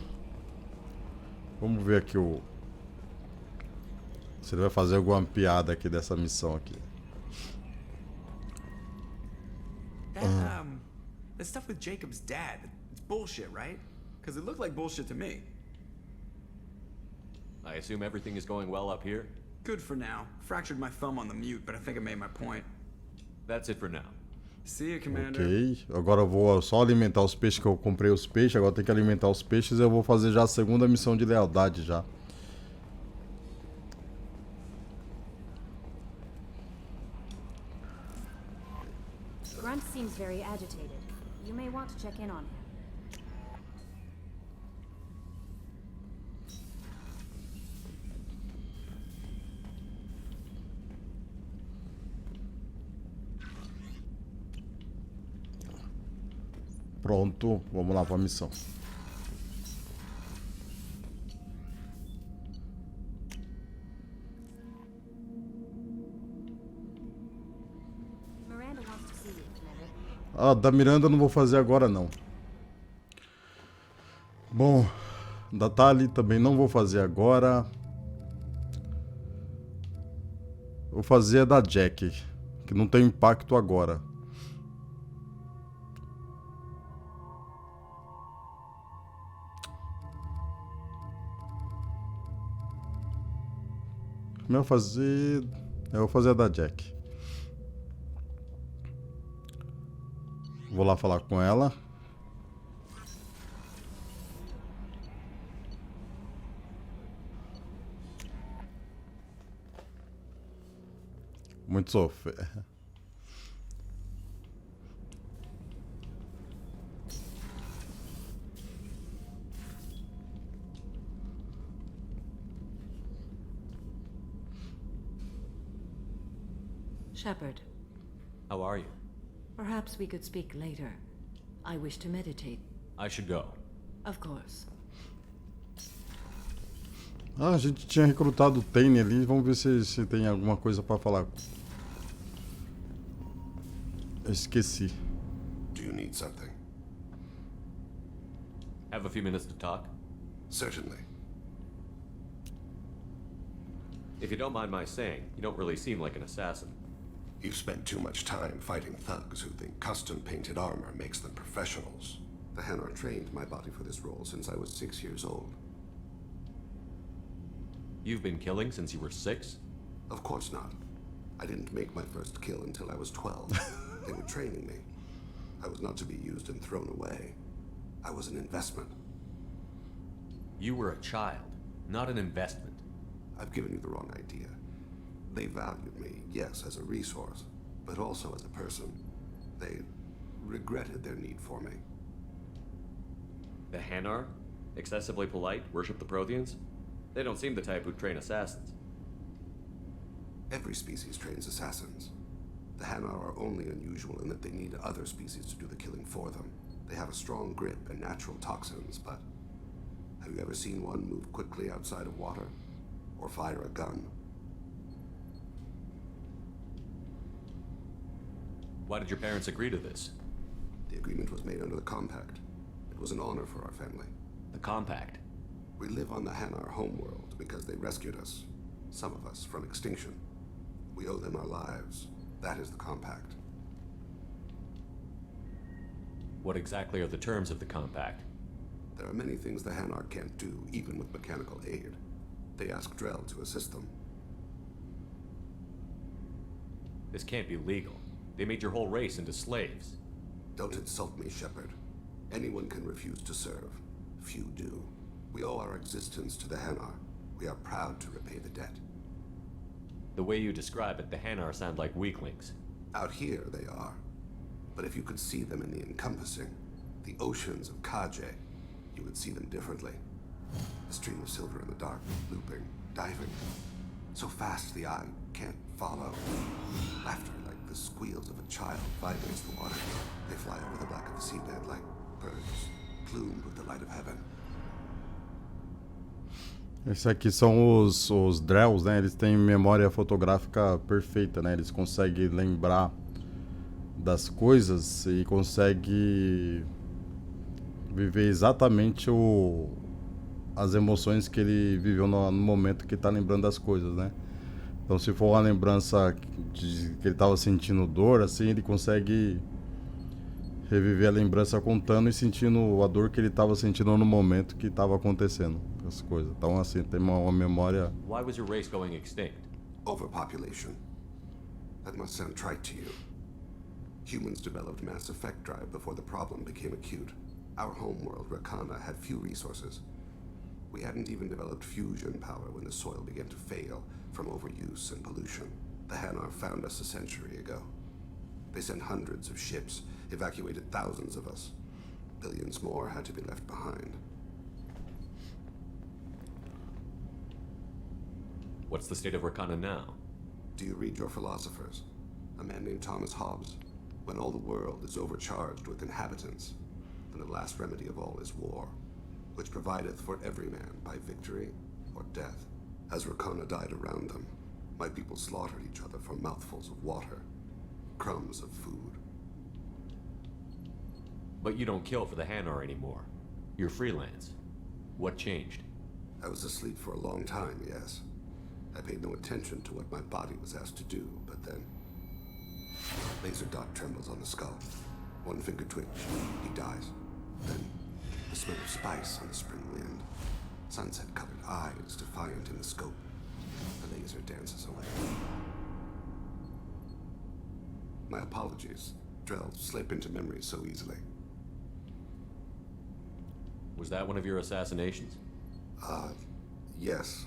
Vamos ver aqui o... se ele vai fazer alguma piada aqui dessa missão aqui. That stuff with Jacob's dad, it's bullshit, right? Because it looked like bullshit to me. I assume everything is going well up here? Good for now. Fractured my thumb on the mute, but I think I made my point. That's it for now. See you, Commander. Ok, agora eu vou só alimentar os peixes, que eu comprei os peixes, agora tem que alimentar os peixes e eu vou fazer já a segunda missão de lealdade já. Grunt seems very agitated. You may want to check in on him. Pronto, vamos lá para a missão. Miranda wants to see you, Commander. Ah, da Miranda eu não vou fazer agora não. Bom, da Tali também não vou fazer agora. Vou fazer a da Jack, que não tem impacto agora. Eu vou fazer a da Jack. Vou lá falar com ela. Muito sofrer. Shepard, How are you? perhaps we could speak later. I wish to meditate. I should go. Of course. Ah, a gente tinha recrutado o Tane ali. Vamos ver se tem alguma coisa para falar. Eu esqueci. Do you need something? Have a few minutes to talk? Certainly. If you don't mind my saying, you don't really seem like an assassin. You've spent too much time fighting thugs who think custom-painted armor makes them professionals. The Hanar trained my body for this role since I was 6 years old. You've been killing since you were 6? Of course not. I didn't make my first kill until I was 12. They were training me. I was not to be used and thrown away. I was an investment. You were a child, not an investment. I've given you the wrong idea. They valued me, yes, as a resource, but also as a person. They regretted their need for me. The Hanar? Excessively polite, worship the Protheans? They don't seem the type who'd train assassins. Every species trains assassins. The Hanar are only unusual in that they need other species to do the killing for them. They have a strong grip and natural toxins, but have you ever seen one move quickly outside of water? Or fire a gun? Why did your parents agree to this? The agreement was made under the compact. It was an honor for our family. The compact? We live on the Hanar homeworld because they rescued us, some of us, from extinction. We owe them our lives. That is the compact. What exactly are the terms of the compact? There are many things the Hanar can't do, even with mechanical aid. They ask Drell to assist them. This can't be legal. They made your whole race into slaves. Don't insult me, Shepard. Anyone can refuse to serve. Few do. We owe our existence to the Hanar. We are proud to repay the debt. The way you describe it, the Hanar sound like weaklings. Out here, they are. But if you could see them in the encompassing, the oceans of Kaje, you would see them differently. A stream of silver in the dark, looping, diving. So fast the eye can't follow. Laughter like the squeals of a child vibrates the water. They fly over the back of the seabed like birds, plumed with the light of heaven. Esses aqui são os Drells, né? Eles têm memória fotográfica perfeita, né? Eles conseguem lembrar das coisas e conseguem viver exatamente as emoções que ele viveu no momento que está lembrando das coisas, né? Então, se for uma lembrança de que ele estava sentindo dor, assim, ele consegue reviver a lembrança contando e sentindo a dor que ele estava sentindo no momento que estava acontecendo as coisas. Então, assim, tem uma memória. Why was your race going extinct? Overpopulation. That must sound trite to you. Humans developed mass effect drive before the problem became acute. Our homeworld, Rakana, had few resources. We hadn't even developed fusion power when the soil began to fail from overuse and pollution. The Hanar found us a century ago. They sent hundreds of ships, evacuated thousands of us. Billions more had to be left behind. What's the state of Rakana now? Do you read your philosophers? A man named Thomas Hobbes. When all the world is overcharged with inhabitants, then the last remedy of all is war, which provideth for every man by victory or death. As Rakana died around them, my people slaughtered each other for mouthfuls of water, crumbs of food. But you don't kill for the Hanar anymore. You're freelance. What changed? I was asleep for a long time, yes. I paid no attention to what my body was asked to do, but then... Laser dot trembles on the skull. One finger twitch. He dies. Then, the smell of spice on the spring wind. Sunset-colored eyes defiant in the scope. The laser dances away. My apologies. Drell slip into memory so easily. Was that one of your assassinations? Yes.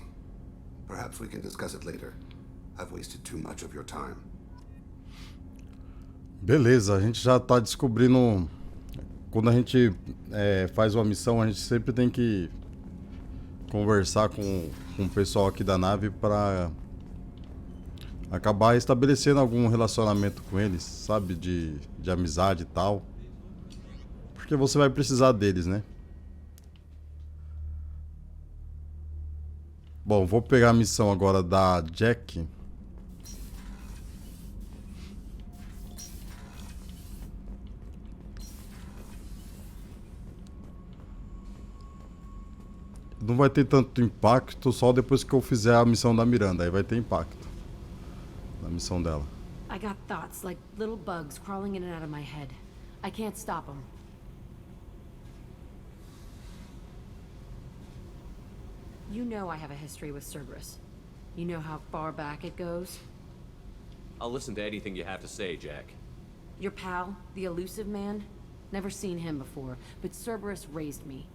Perhaps we can discuss it later. I've wasted too much of your time. Beleza, a gente já tá descobrindo. Quando a gente faz uma missão, a gente sempre tem que conversar com o pessoal aqui da nave para acabar estabelecendo algum relacionamento com eles, sabe? De amizade e tal. Porque você vai precisar deles, né? Bom, vou pegar a missão agora da Jack. Não vai ter tanto impacto só depois que eu fizer a missão da Miranda. Aí vai ter impacto na missão dela. I got thoughts like little bugs crawling in and out of my head. I can't stop them. You know I have a history with Cerberus. You know how far back it goes? I'll listen to anything you have to say, Jack. Your pal, the elusive man? Never seen him before, but Cerberus raised me.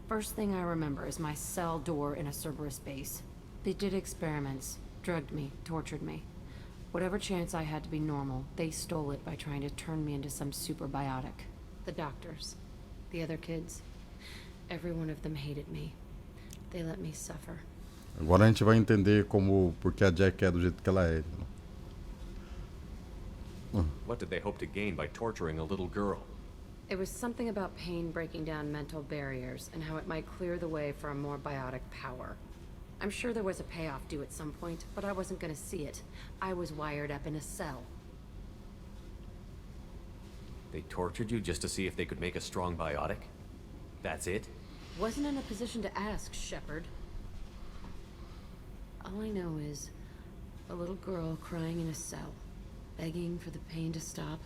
First thing I remember is my cell door in a Cerberus base. They did experiments, drugged me, tortured me. Whatever chance I had to be normal, they stole it by trying to turn me into some super biotic. The doctors, the other kids, every one of them hated me. They let me suffer. Agora a gente vai entender porque a Jack é do jeito que ela é. What did they hope to gain by torturing a little girl? It was something about pain breaking down mental barriers and how it might clear the way for a more biotic power. I'm sure there was a payoff due at some point, but I wasn't going to see it. I was wired up in a cell. They tortured you just to see if they could make a strong biotic? That's it? Wasn't in a position to ask, Shepard. All I know is a little girl crying in a cell, begging for the pain to stop.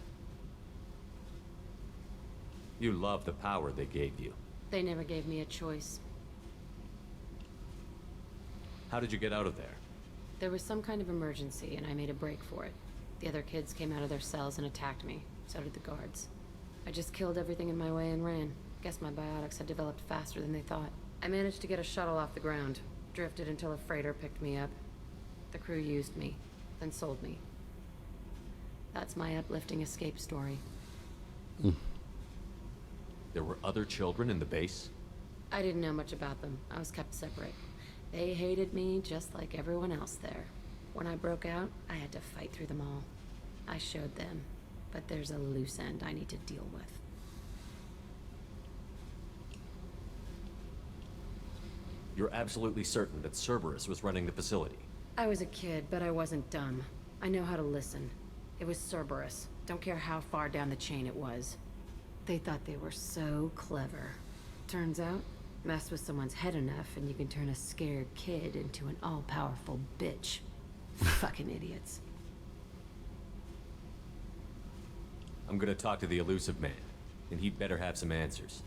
You love the power they gave you. They never gave me a choice. How did you get out of there? There was some kind of emergency, and I made a break for it. The other kids came out of their cells and attacked me. So did the guards. I just killed everything in my way and ran. Guess my biotics had developed faster than they thought. I managed to get a shuttle off the ground. Drifted until a freighter picked me up. The crew used me, then sold me. That's my uplifting escape story. There were other children in the base? I didn't know much about them. I was kept separate. They hated me just like everyone else there. When I broke out, I had to fight through them all. I showed them, but there's a loose end I need to deal with. You're absolutely certain that Cerberus was running the facility? I was a kid, but I wasn't dumb. I know how to listen. It was Cerberus. Don't care how far down the chain it was. They thought they were so clever. Turns out, mess with someone's head enough and you can turn a scared kid into an all-powerful bitch. Fucking idiots. I'm gonna talk to the elusive man, and he'd better have some answers.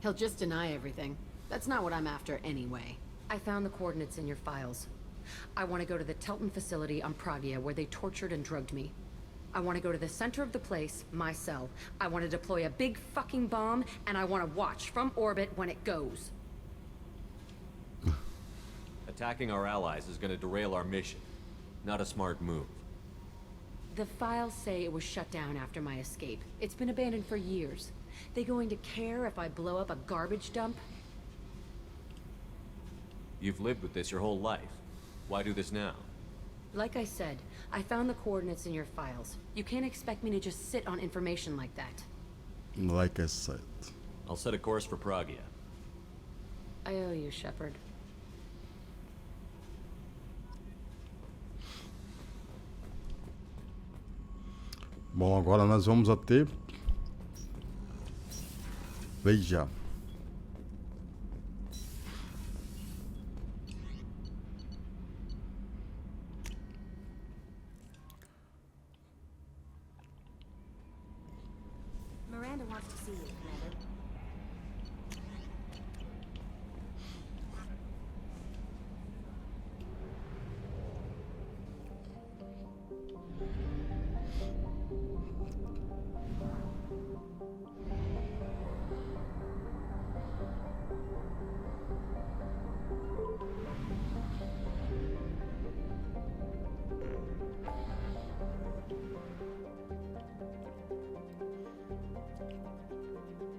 He'll just deny everything. That's not what I'm after anyway. I found the coordinates in your files. I want to go to the Telton facility on Pragia where they tortured and drugged me. I want to go to the center of the place, my cell. I want to deploy a big fucking bomb, and I want to watch from orbit when it goes. Attacking our allies is gonna derail our mission. Not a smart move. The files say it was shut down after my escape. It's been abandoned for years. They going to care if I blow up a garbage dump? You've lived with this your whole life. Why do this now? Like I said, I found the coordinates in your files. You can't expect me to just sit on information like that. Like I said. I'll set a course for Pragia. I owe you, Shepard. Bom, agora nós vamos até... Veja. Miranda wants to see you, Commander.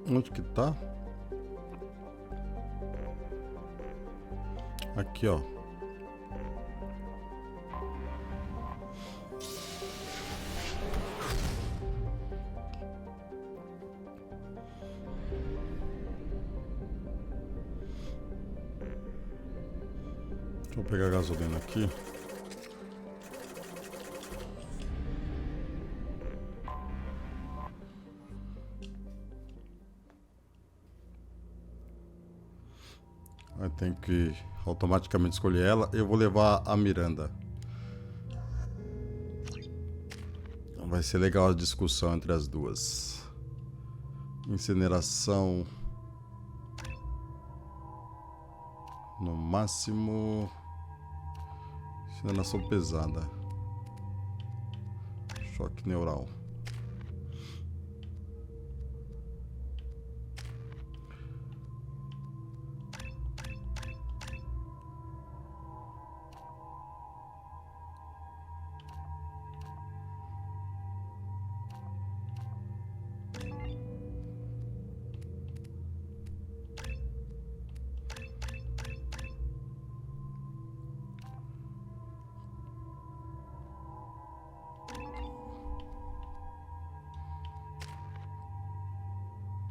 Onde que tá? Aqui, ó. Deixa eu pegar a gasolina aqui. Eu tenho que automaticamente escolher ela. Eu vou levar a Miranda. Vai ser legal a discussão entre as duas. Incineração. No máximo. Incineração pesada. Choque neural.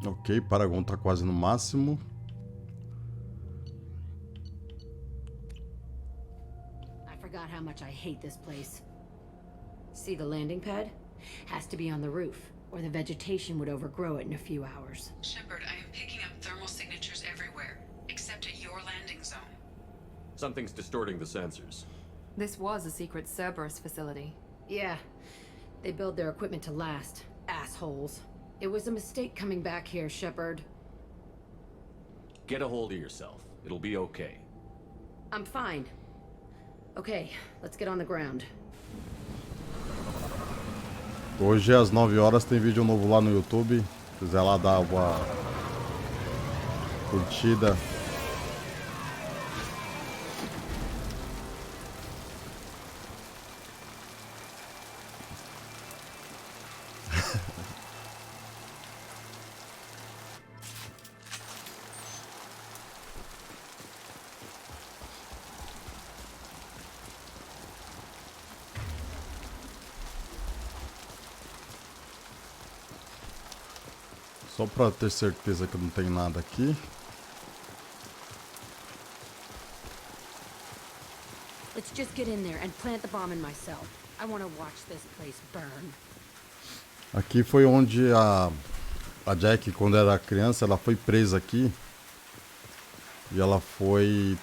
Ok, Paragon tá quase no máximo. I forgot how much I hate this place. See the landing pad? Has to be on the roof. or the vegetation would overgrow it in a few hours. Shepard, I am picking up thermal signatures everywhere, except at your landing zone. Something's distorting the sensors. This was a secret Cerberus facility. Yeah, they build their equipment to last. Assholes. It was a mistake coming back here, Shepard. Get a hold of yourself. It'll be okay. I'm fine. Okay, let's get on the ground. Hoje às 9 horas tem vídeo novo lá no YouTube. Se quiser lá dar uma curtida. Só pra ter certeza que não tem nada aqui. Let's just get in there and plant the bomb in myself. I want to watch this place burn. Aqui foi onde a Jack, quando era criança, ela foi presa aqui. E ela foi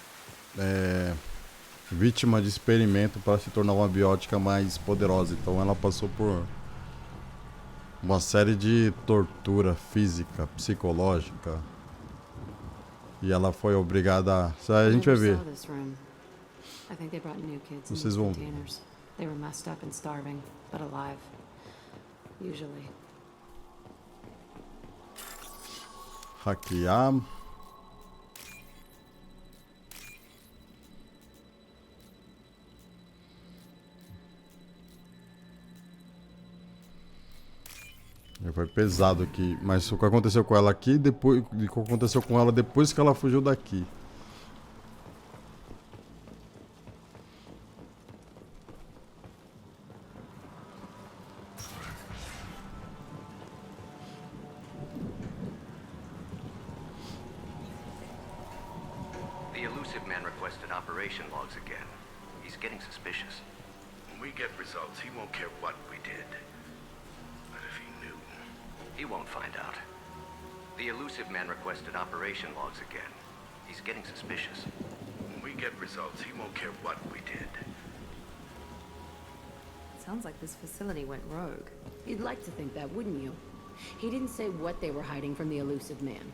vítima de experimento para se tornar uma biótica mais poderosa. Então ela passou por uma série de tortura física, psicológica. E ela foi obrigada a gente vai ver. Vocês vão ver. They were messed up and starving, but alive. Usually. Hackear. Foi pesado aqui, mas o que aconteceu com ela aqui, depois, o que aconteceu com ela depois que ela fugiu daqui. The elusive man requested operation logs again. He's getting suspicious. When we get results, he won't care what we did. But if he knew... He won't find out. The elusive man requested operation logs again. He's getting suspicious. When we get results, he won't care what we did. Sounds like this facility went rogue. You'd like to think that, wouldn't you? He didn't say what they were hiding from the elusive man.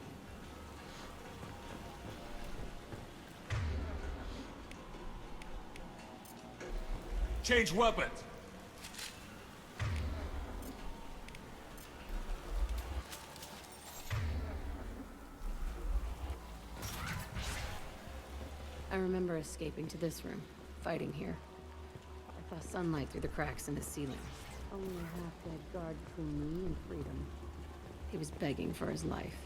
Change weapons! I remember escaping to this room, fighting here. I saw sunlight through the cracks in the ceiling. Only a half-dead guard between me and freedom. He was begging for his life.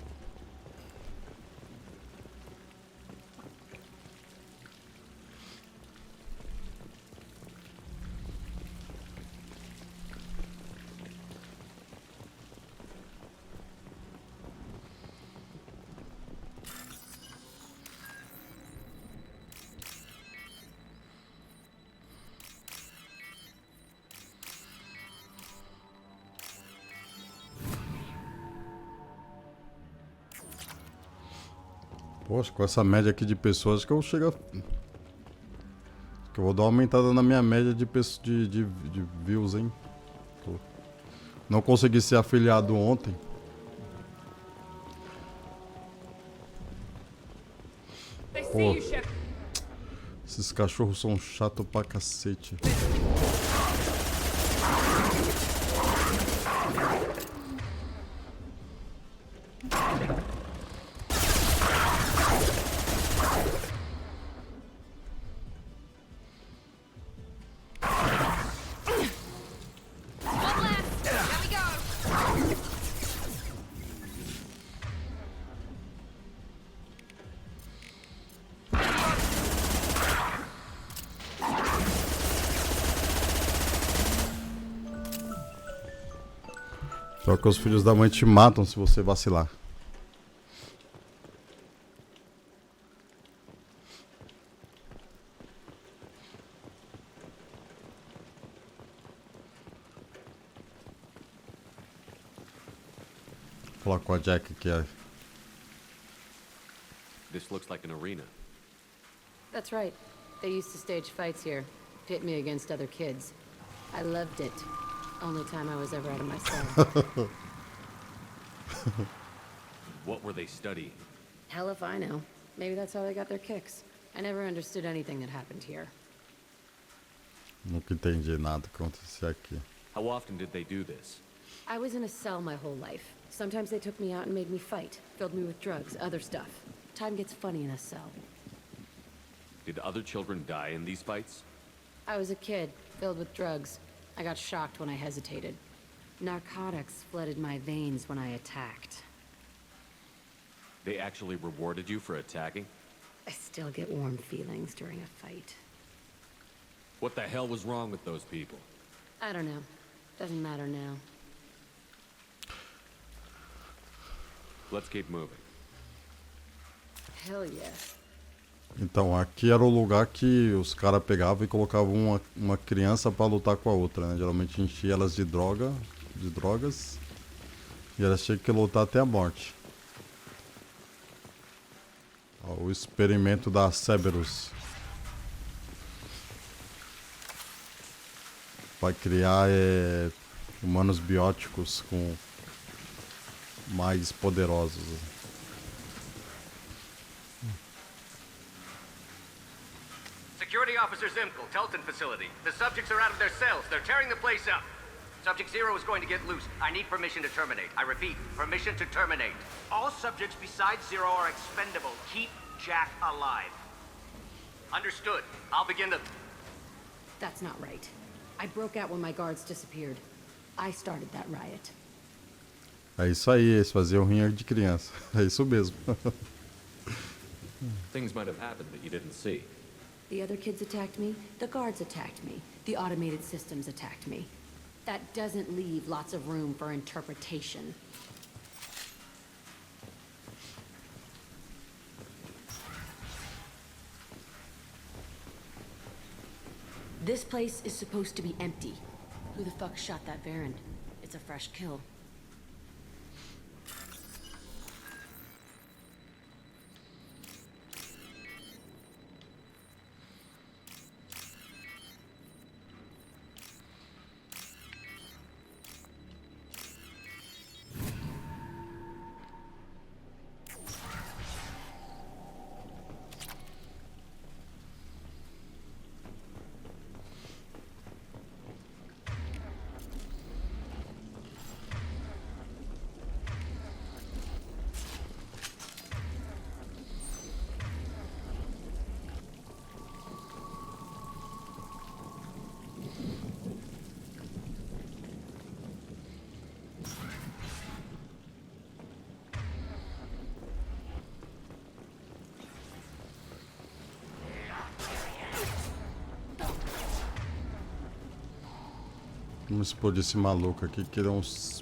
Poxa, com essa média aqui de pessoas que eu chego a... que eu vou dar uma aumentada na minha média de views, hein? Não consegui ser afiliado ontem. Pô, esses cachorros são chatos pra cacete. Só que os filhos da mãe te matam se você vacilar. falar com a Jack que é. This looks like an arena. That's right. They used to stage fights here, pit me against other kids. I loved it. Only time I was ever out of my cell. What were they studying? Hell if I know. Maybe that's how they got their kicks. I never understood anything that happened here. Nunca entendi nada que acontecia aqui. How often did they do this? I was in a cell my whole life. Sometimes they took me out and made me fight, filled me with drugs, other stuff. Time gets funny in a cell. Did other children die in these fights? I was a kid, filled with drugs. I got shocked when I hesitated. Narcotics flooded my veins when I attacked. They actually rewarded you for attacking? I still get warm feelings during a fight. What the hell was wrong with those people? I don't know. Doesn't matter now. Let's keep moving. Hell yeah. Então, aqui era o lugar que os caras pegavam e colocavam uma criança pra lutar com a outra, né? Geralmente enchia elas de drogas, e elas tinham que lutar até a morte. Ó, o experimento da Cerberus. Vai criar humanos bióticos com mais poderosos. Security Officer Zimkel, Telton facility. The subjects are out of their cells. They're tearing the place up. Subject 0 is going to get loose. I need permission to terminate. I repeat, permission to terminate. All subjects besides 0 are expendable. Keep Jack alive. Understood. I'll begin the... That's not right. I broke out when my guards disappeared. I started that riot. É isso aí, eles faziam rinha de criança. É isso mesmo. Things might have happened that you didn't see. The other kids attacked me, the guards attacked me, the automated systems attacked me. That doesn't leave lots of room for interpretation. This place is supposed to be empty. Who the fuck shot that Baron? It's a fresh kill. Vamos explodir esse maluco aqui, que ele é uns...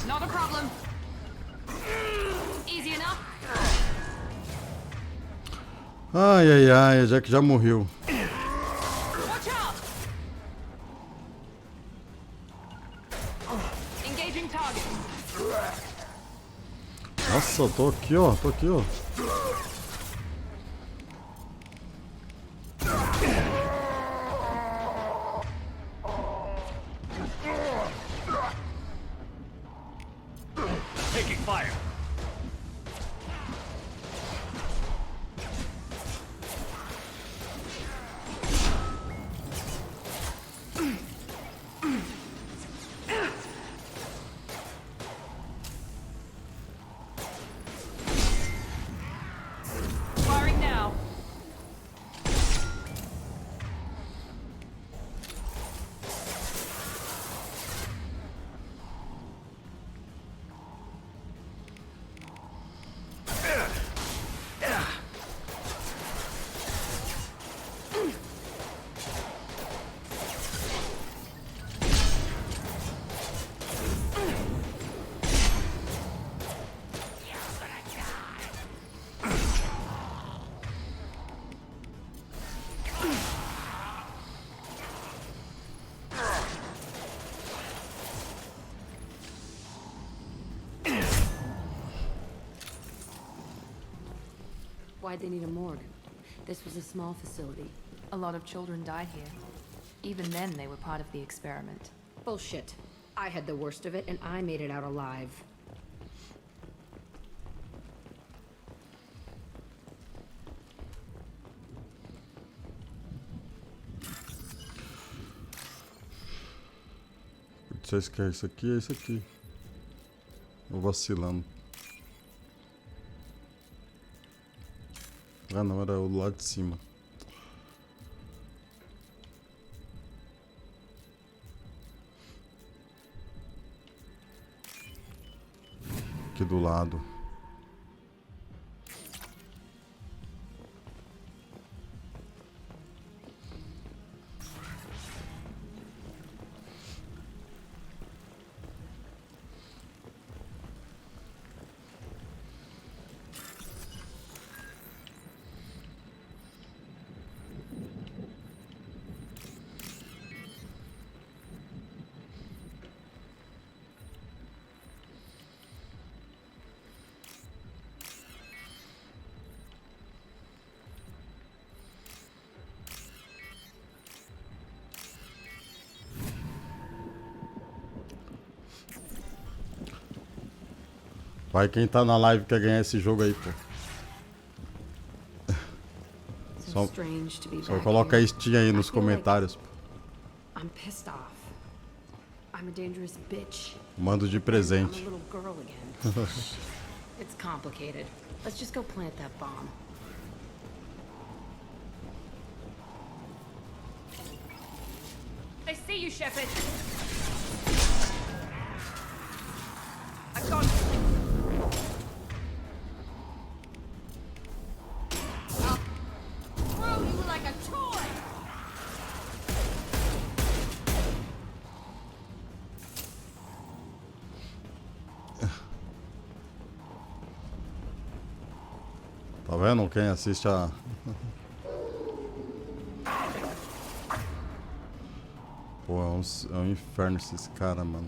Not a problem. Easy enough. Ai, ai, ai, a Jack já morreu. Watch out. Engaging target. Nossa, eu tô aqui, ó. Taking fire. Firing now. Why'd they need a morgue? This was a small facility. A lot of children died here. Even then, they were part of the experiment. Bullshit. I had the worst of it, and I made it out alive. Vocês querem isso aqui? É isso aqui. Tô vacilando. Ah não, era o lado de cima. Aqui do lado. Vai, quem tá na live quer ganhar esse jogo aí, pô. Só coloca a Steam aí nos comentários, pô. I'm pissed off. I'm a dangerous bitch. Mando de presente. I'm a little girl again. It's complicated. Let's just go plant that bomb. They see you, Shepard. I got you. Throw you like a toy. Tá vendo? Quem assiste a... Pô, é um inferno esses caras, mano.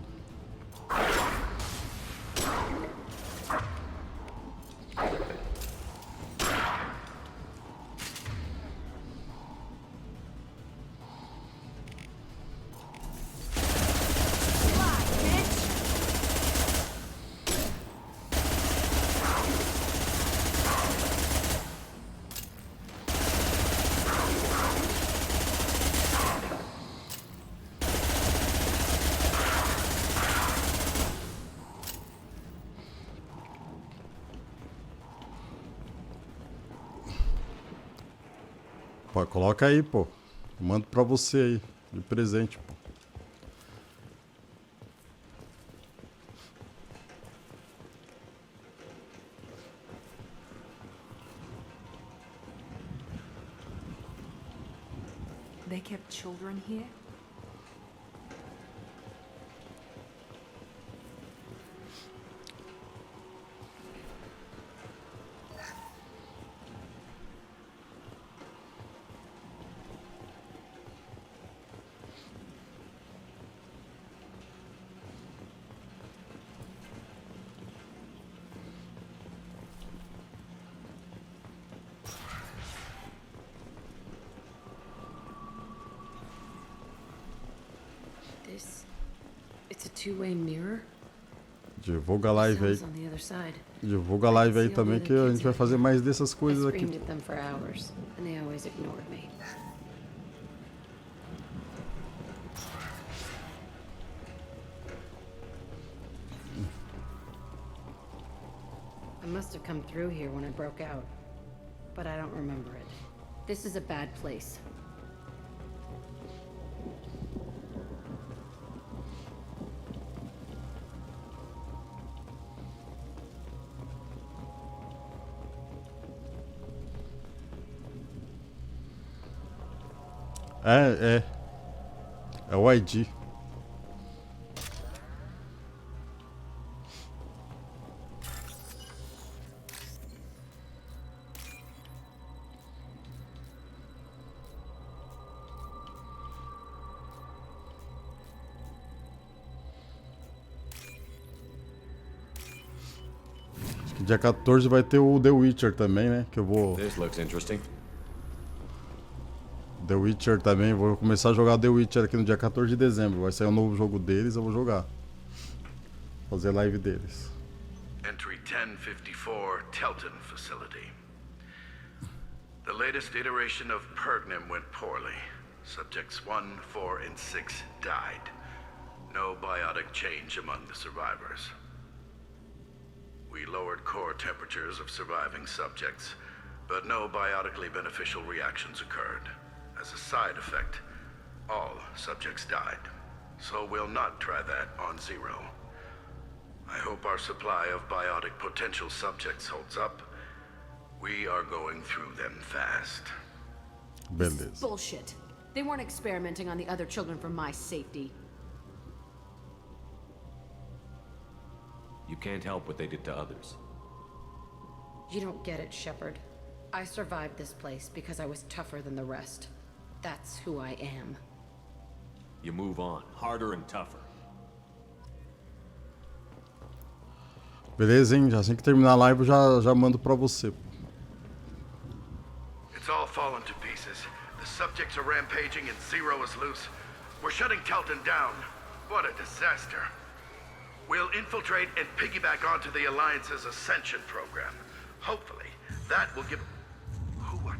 Pô, coloca aí, pô. Eu mando pra você aí, de presente, pô. They kept children here? It's a two-way mirror. Divulga a live aí. Sounds on the other side. Divulga a live aí também que a gente vai fazer mais dessas coisas I aqui. screamed at them for hours, and they always ignored me. I must have come through here when I broke out, but I don't remember it. This is a bad place. É o ID. Acho Dia 14 vai ter o The Witcher também, né? Que eu vou... This looks interesting. The Witcher também, vou começar a jogar The Witcher aqui no dia 14 de dezembro. Vai sair um novo jogo deles, eu vou jogar. Fazer live deles. Entry 1054, Telton facility. The latest iteration of Pergnim went poorly. Subjects 1, 4, and 6 died. No biotic change among the survivors. We lowered core temperatures of surviving subjects, but no biotically beneficial reactions occurred. As a side effect, all subjects died. So we'll not try that on Zero. I hope our supply of biotic potential subjects holds up. We are going through them fast. Beleza. Bullshit. They weren't experimenting on the other children for my safety. You can't help what they did to others. You don't get it, Shepard. I survived this place because I was tougher than the rest. That's who I am. You move on, harder and tougher. Beleza, hein? Assim que terminar a live eu já mando pra você. It's all fallen to pieces. The subjects are rampaging and Zero is loose. We're shutting Telton down. What a disaster. We'll infiltrate and piggyback onto the Alliance's Ascension program. Hopefully, that will give... What?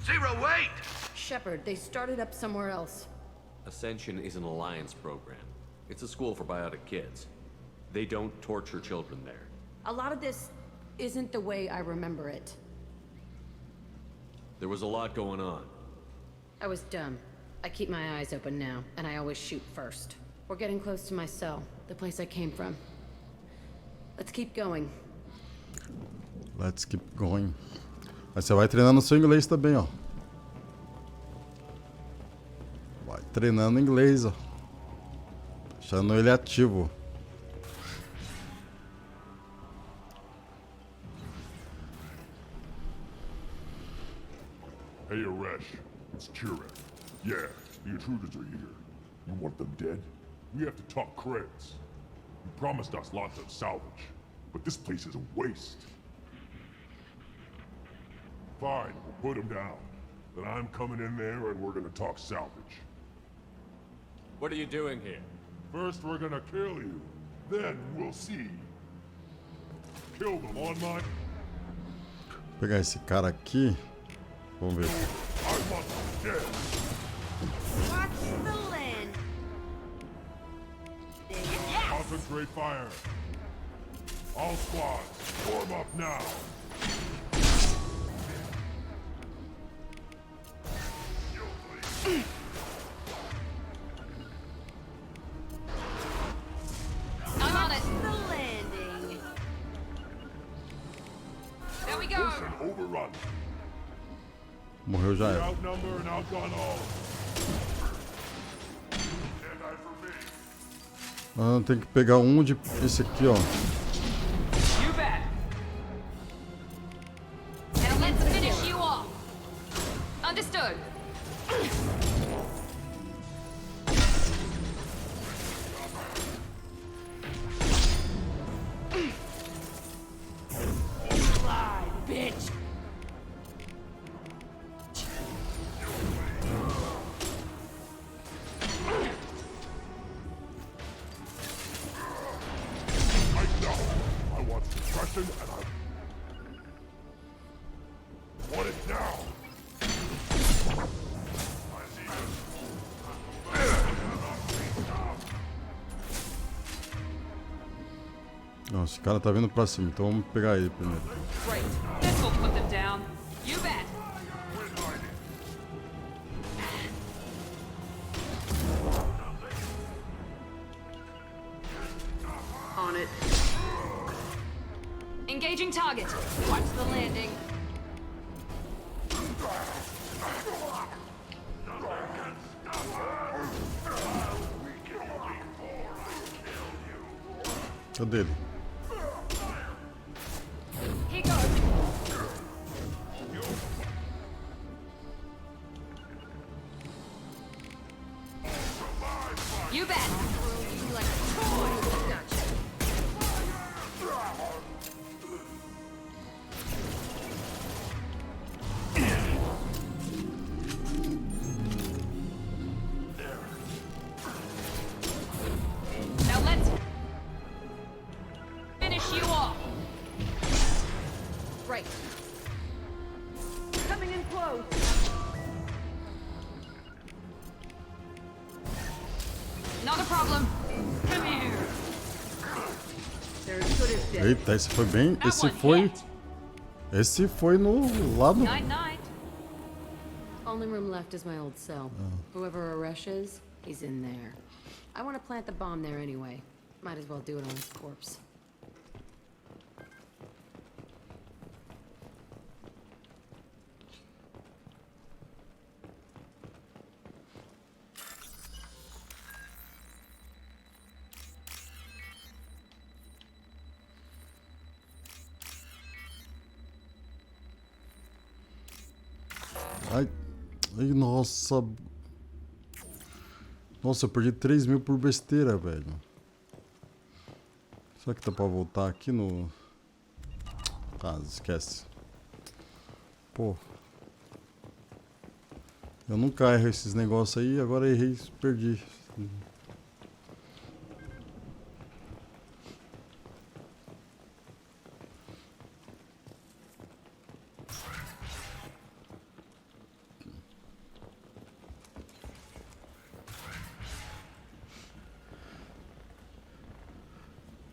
Zero, wait! Shepard, they started up somewhere else. Ascension is an alliance program. It's a school for biotic kids. They don't torture children there. A lot of this isn't the way I remember it. There was a lot going on. I was dumb. I keep my eyes open now, and I always shoot first. We're getting close to my cell, the place I came from. Let's keep going. Let's keep going. Aí você vai treinando seu inglês também, ó. Vai treinando inglês, ó. Deixando ele ativo. Hey, Aresh. It's Chirek. Yeah, the intruders are here. You want them dead? We have to talk credits. You promised us lots of salvage, but this place is a waste. Fine, we'll put them down. Then I'm coming in there and we're gonna talk salvage. What are you doing here? First we're gonna kill you. Then we'll see. Kill them on my... Vou pegar esse cara aqui. Vamos ver. I want them dead. Watch the land. Concentrate fire. All squads, form up now. I'm on it. The landing. There we go. Listen, overrun. Morreu já We era. outnumber and outgun all. Stand eye for me. Ah, tem que pegar um de esse aqui, ó. You bet. Now let's finish you off. Understood. Slide, bitch. I want suppression and I want it now. Não, esse cara tá vindo pra cima, então vamos pegar ele primeiro. Great. This will put them down. You bet. On it. Engaging target. Watch the landing. Cadê ele? He goes. You bet. You like a toy. Gotcha. right. Coming in close. Not a problem. Come here. They're as good as dead. Eita, esse foi bem. Esse foi no lado. Night, night. Only room left is my old cell. Whoever Aresh is, he's in there. I want to plant the bomb there anyway. Might as well do it on his corpse. Ai, nossa. Nossa, eu perdi 3.000 por besteira, velho. Será que dá pra voltar aqui no... Ah, esquece. Pô. Eu nunca erro esses negócios aí, agora errei, perdi.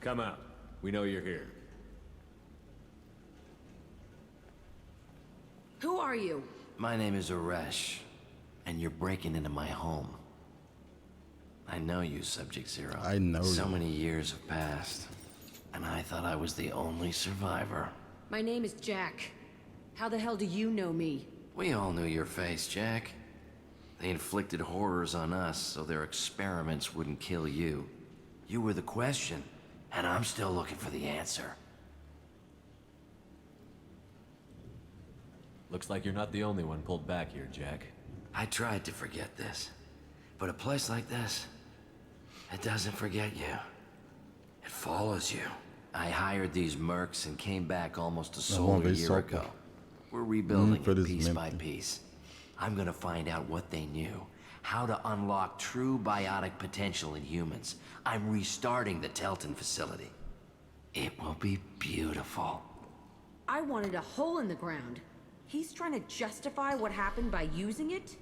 Come out. We know you're here. Who are you? My name is Aresh, and you're breaking into my home. I know you, Subject Zero. I know you. So many years have passed, and I thought I was the only survivor. My name is Jack. How the hell do you know me? We all knew your face, Jack. They inflicted horrors on us so their experiments wouldn't kill you. You were the question, and I'm still looking for the answer. Looks like you're not the only one pulled back here, Jack. I tried to forget this, but a place like this, it doesn't forget you. It follows you. I hired these mercs and came back almost a solar year ago. We're rebuilding it piece by piece. I'm gonna find out what they knew, how to unlock true biotic potential in humans. I'm restarting the Telton facility. It will be beautiful. I wanted a hole in the ground. He's trying to justify what happened by using it?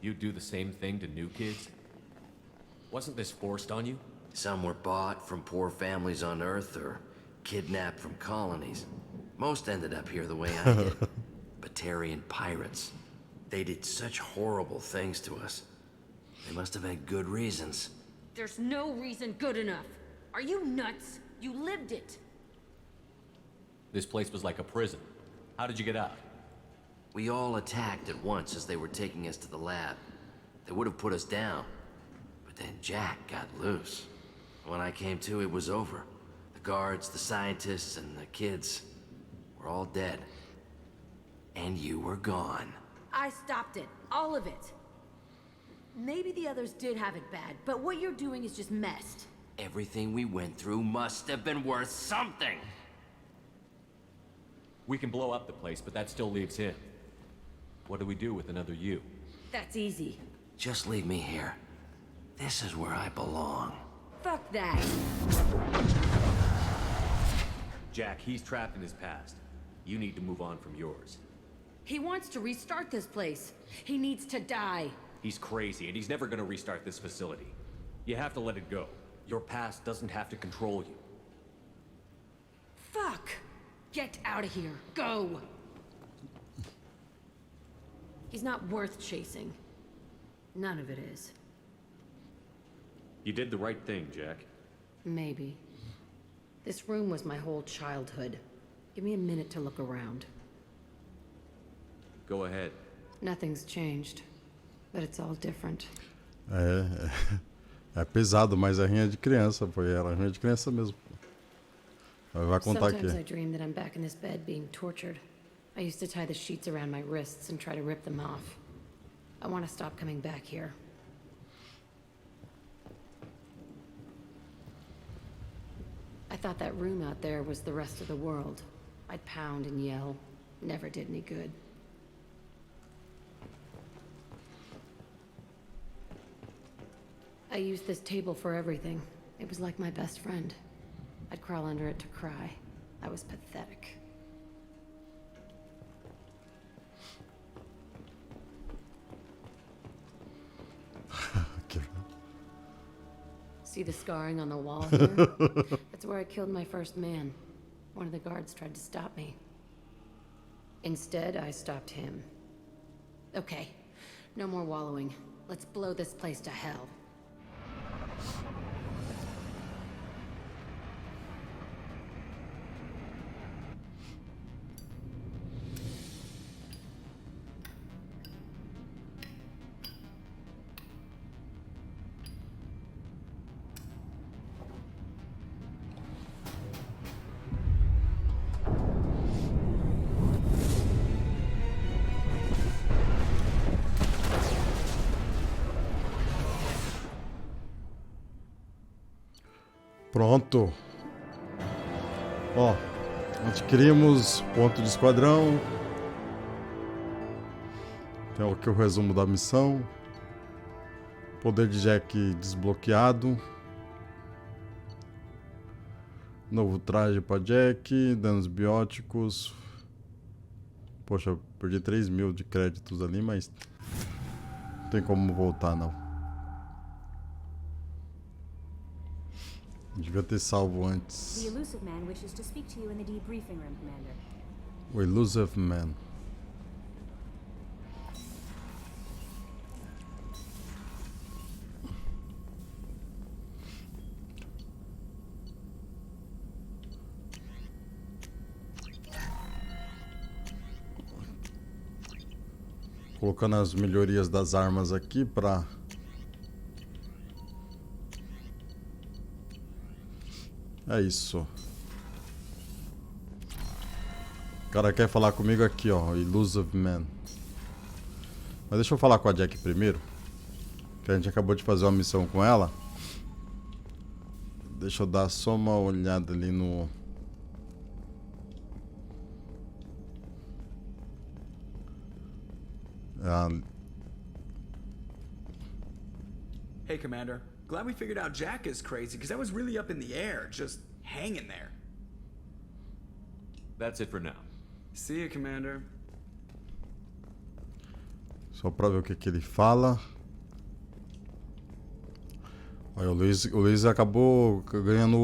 You do the same thing to new kids? Wasn't this forced on you? Some were bought from poor families on Earth or kidnapped from colonies. Most ended up here the way I did. Batarian pirates. They did such horrible things to us. They must have had good reasons. There's no reason good enough. Are you nuts? You lived it. This place was like a prison. How did you get out? We all attacked at once as they were taking us to the lab. They would have put us down. But then Jack got loose. When I came to, it was over. The guards, the scientists, and the kids were all dead. And you were gone. I stopped it. All of it. Maybe the others did have it bad, but what you're doing is just messed. Everything we went through must have been worth something. We can blow up the place, but that still leaves him. What do we do with another you? That's easy. Just leave me here. This is where I belong. Fuck that. Jack, he's trapped in his past. You need to move on from yours. He wants to restart this place. He needs to die. He's crazy, and he's never gonna restart this facility. You have to let it go. Your past doesn't have to control you. Fuck! Get out of here. Go! He's not worth chasing. None of it is. You did the right thing, Jack. Maybe. This room was my whole childhood. Give me a minute to look around. Go ahead. Nothing's changed. But it's all different. É pesado, mas é rinha de criança, pô. Era rinha de criança mesmo. Vai contar aqui. Sometimes I dream that I'm back in this bed being tortured. I used to tie the sheets around my wrists and try to rip them off. I want to stop coming back here. I thought that room out there was the rest of the world. I'd pound and yell. Never did any good. I used this table for everything. It was like my best friend. I'd crawl under it to cry. I was pathetic. See the scarring on the wall here? That's where I killed my first man. One of the guards tried to stop me. Instead, I stopped him. Okay, no more wallowing. Let's blow this place to hell. Pronto. Ó, adquirimos ponto de esquadrão. Tem aqui o resumo da missão. Poder de Jack desbloqueado. Novo traje para Jack. Danos bióticos. Poxa, eu perdi 3.000 de créditos ali, mas não tem como voltar não. Devia ter salvo antes. The elusive man wishes to speak to you in the debriefing room, Commander. O elusive man. Colocando as melhorias das armas aqui para é isso. O cara quer falar comigo aqui, ó, Elusive Man. Mas deixa eu falar com a Jack primeiro, que a gente acabou de fazer uma missão com ela. Deixa eu dar só uma olhada ali no... Hey, Commander. Glad we figured out Jack is crazy, because I was really up in the air, just hanging there. That's it for now. See you, Commander. Só pra ver o que ele fala. Olha, o Luiz acabou ganhando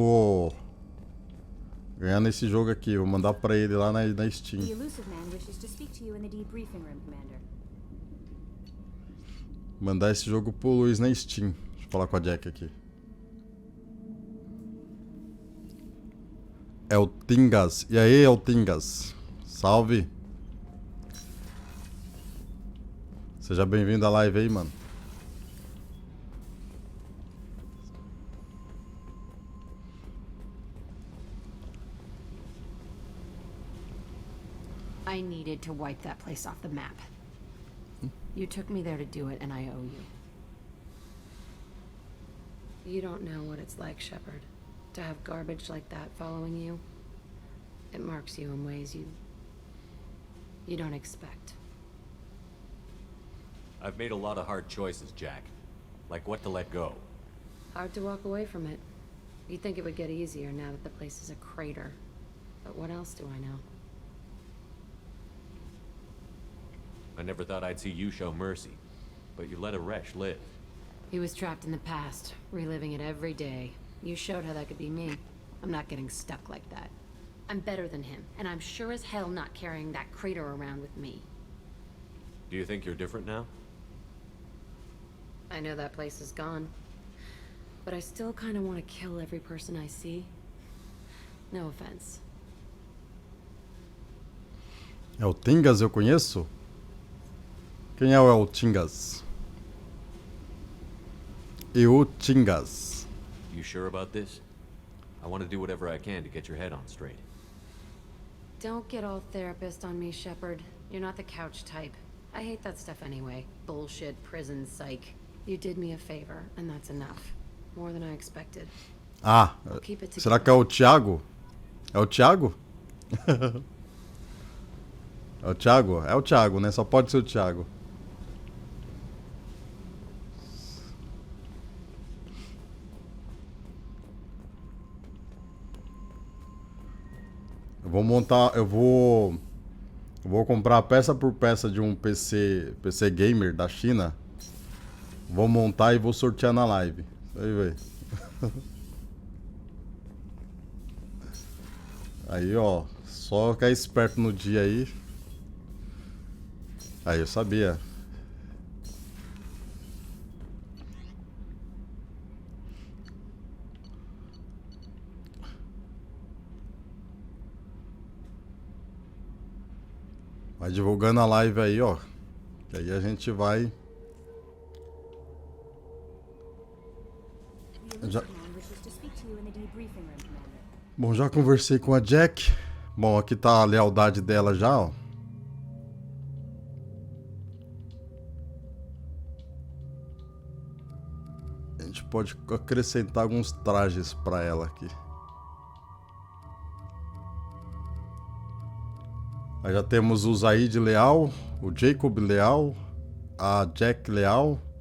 esse jogo aqui. Vou mandar pra ele lá na Steam. The elusive man wishes to speak to you in the debriefing room, Commander. Mandar esse jogo pro Luiz na Steam. Deixa eu falar com a Jack aqui. É o Tingas. E aí, é o Tingas. Salve. Seja bem-vindo à live aí, mano. I needed to wipe that place off the map. You took me there to do it, and I owe you. You don't know what it's like, Shepard, to have garbage like that following you. It marks you in ways you don't expect. I've made a lot of hard choices, Jack. Like what to let go. Hard to walk away from it. You'd think it would get easier now that the place is a crater. But what else do I know? I never thought I'd see you show mercy, but you let a wretch live. He was trapped in the past, reliving it every day. You showed how that could be me. I'm not getting stuck like that. I'm better than him, and I'm sure as hell not carrying that crater around with me. Do you think you're different now? I know that place is gone, but I still kind of want to kill every person I see. No offense. É o Tingas, eu conheço? Quem é o El Tingas? Eu Tingas. You sure about this? I want to do whatever I can to get your head on straight. Don't get all therapist on me, Shepard. You're not the couch type. I hate that stuff anyway. Bullshit, prison, psych. You did me a favor, and that's enough. More than I expected. Ah, será que é o Thiago? É o Thiago? É o Thiago? É o Thiago, né? Só pode ser o Thiago. Eu vou montar, eu vou comprar peça por peça de um PC gamer da China. Vou montar e vou sortear na live. Aí, velho. Aí, ó, só ficar esperto no dia aí. Aí, eu sabia. Vai divulgando a live aí, ó. E aí a gente vai... Bom, já conversei com a Jack. Bom, aqui tá a lealdade dela já, ó. A gente pode acrescentar alguns trajes pra ela aqui. Aí já temos o Zaid leal, o Jacob leal, a Jack leal.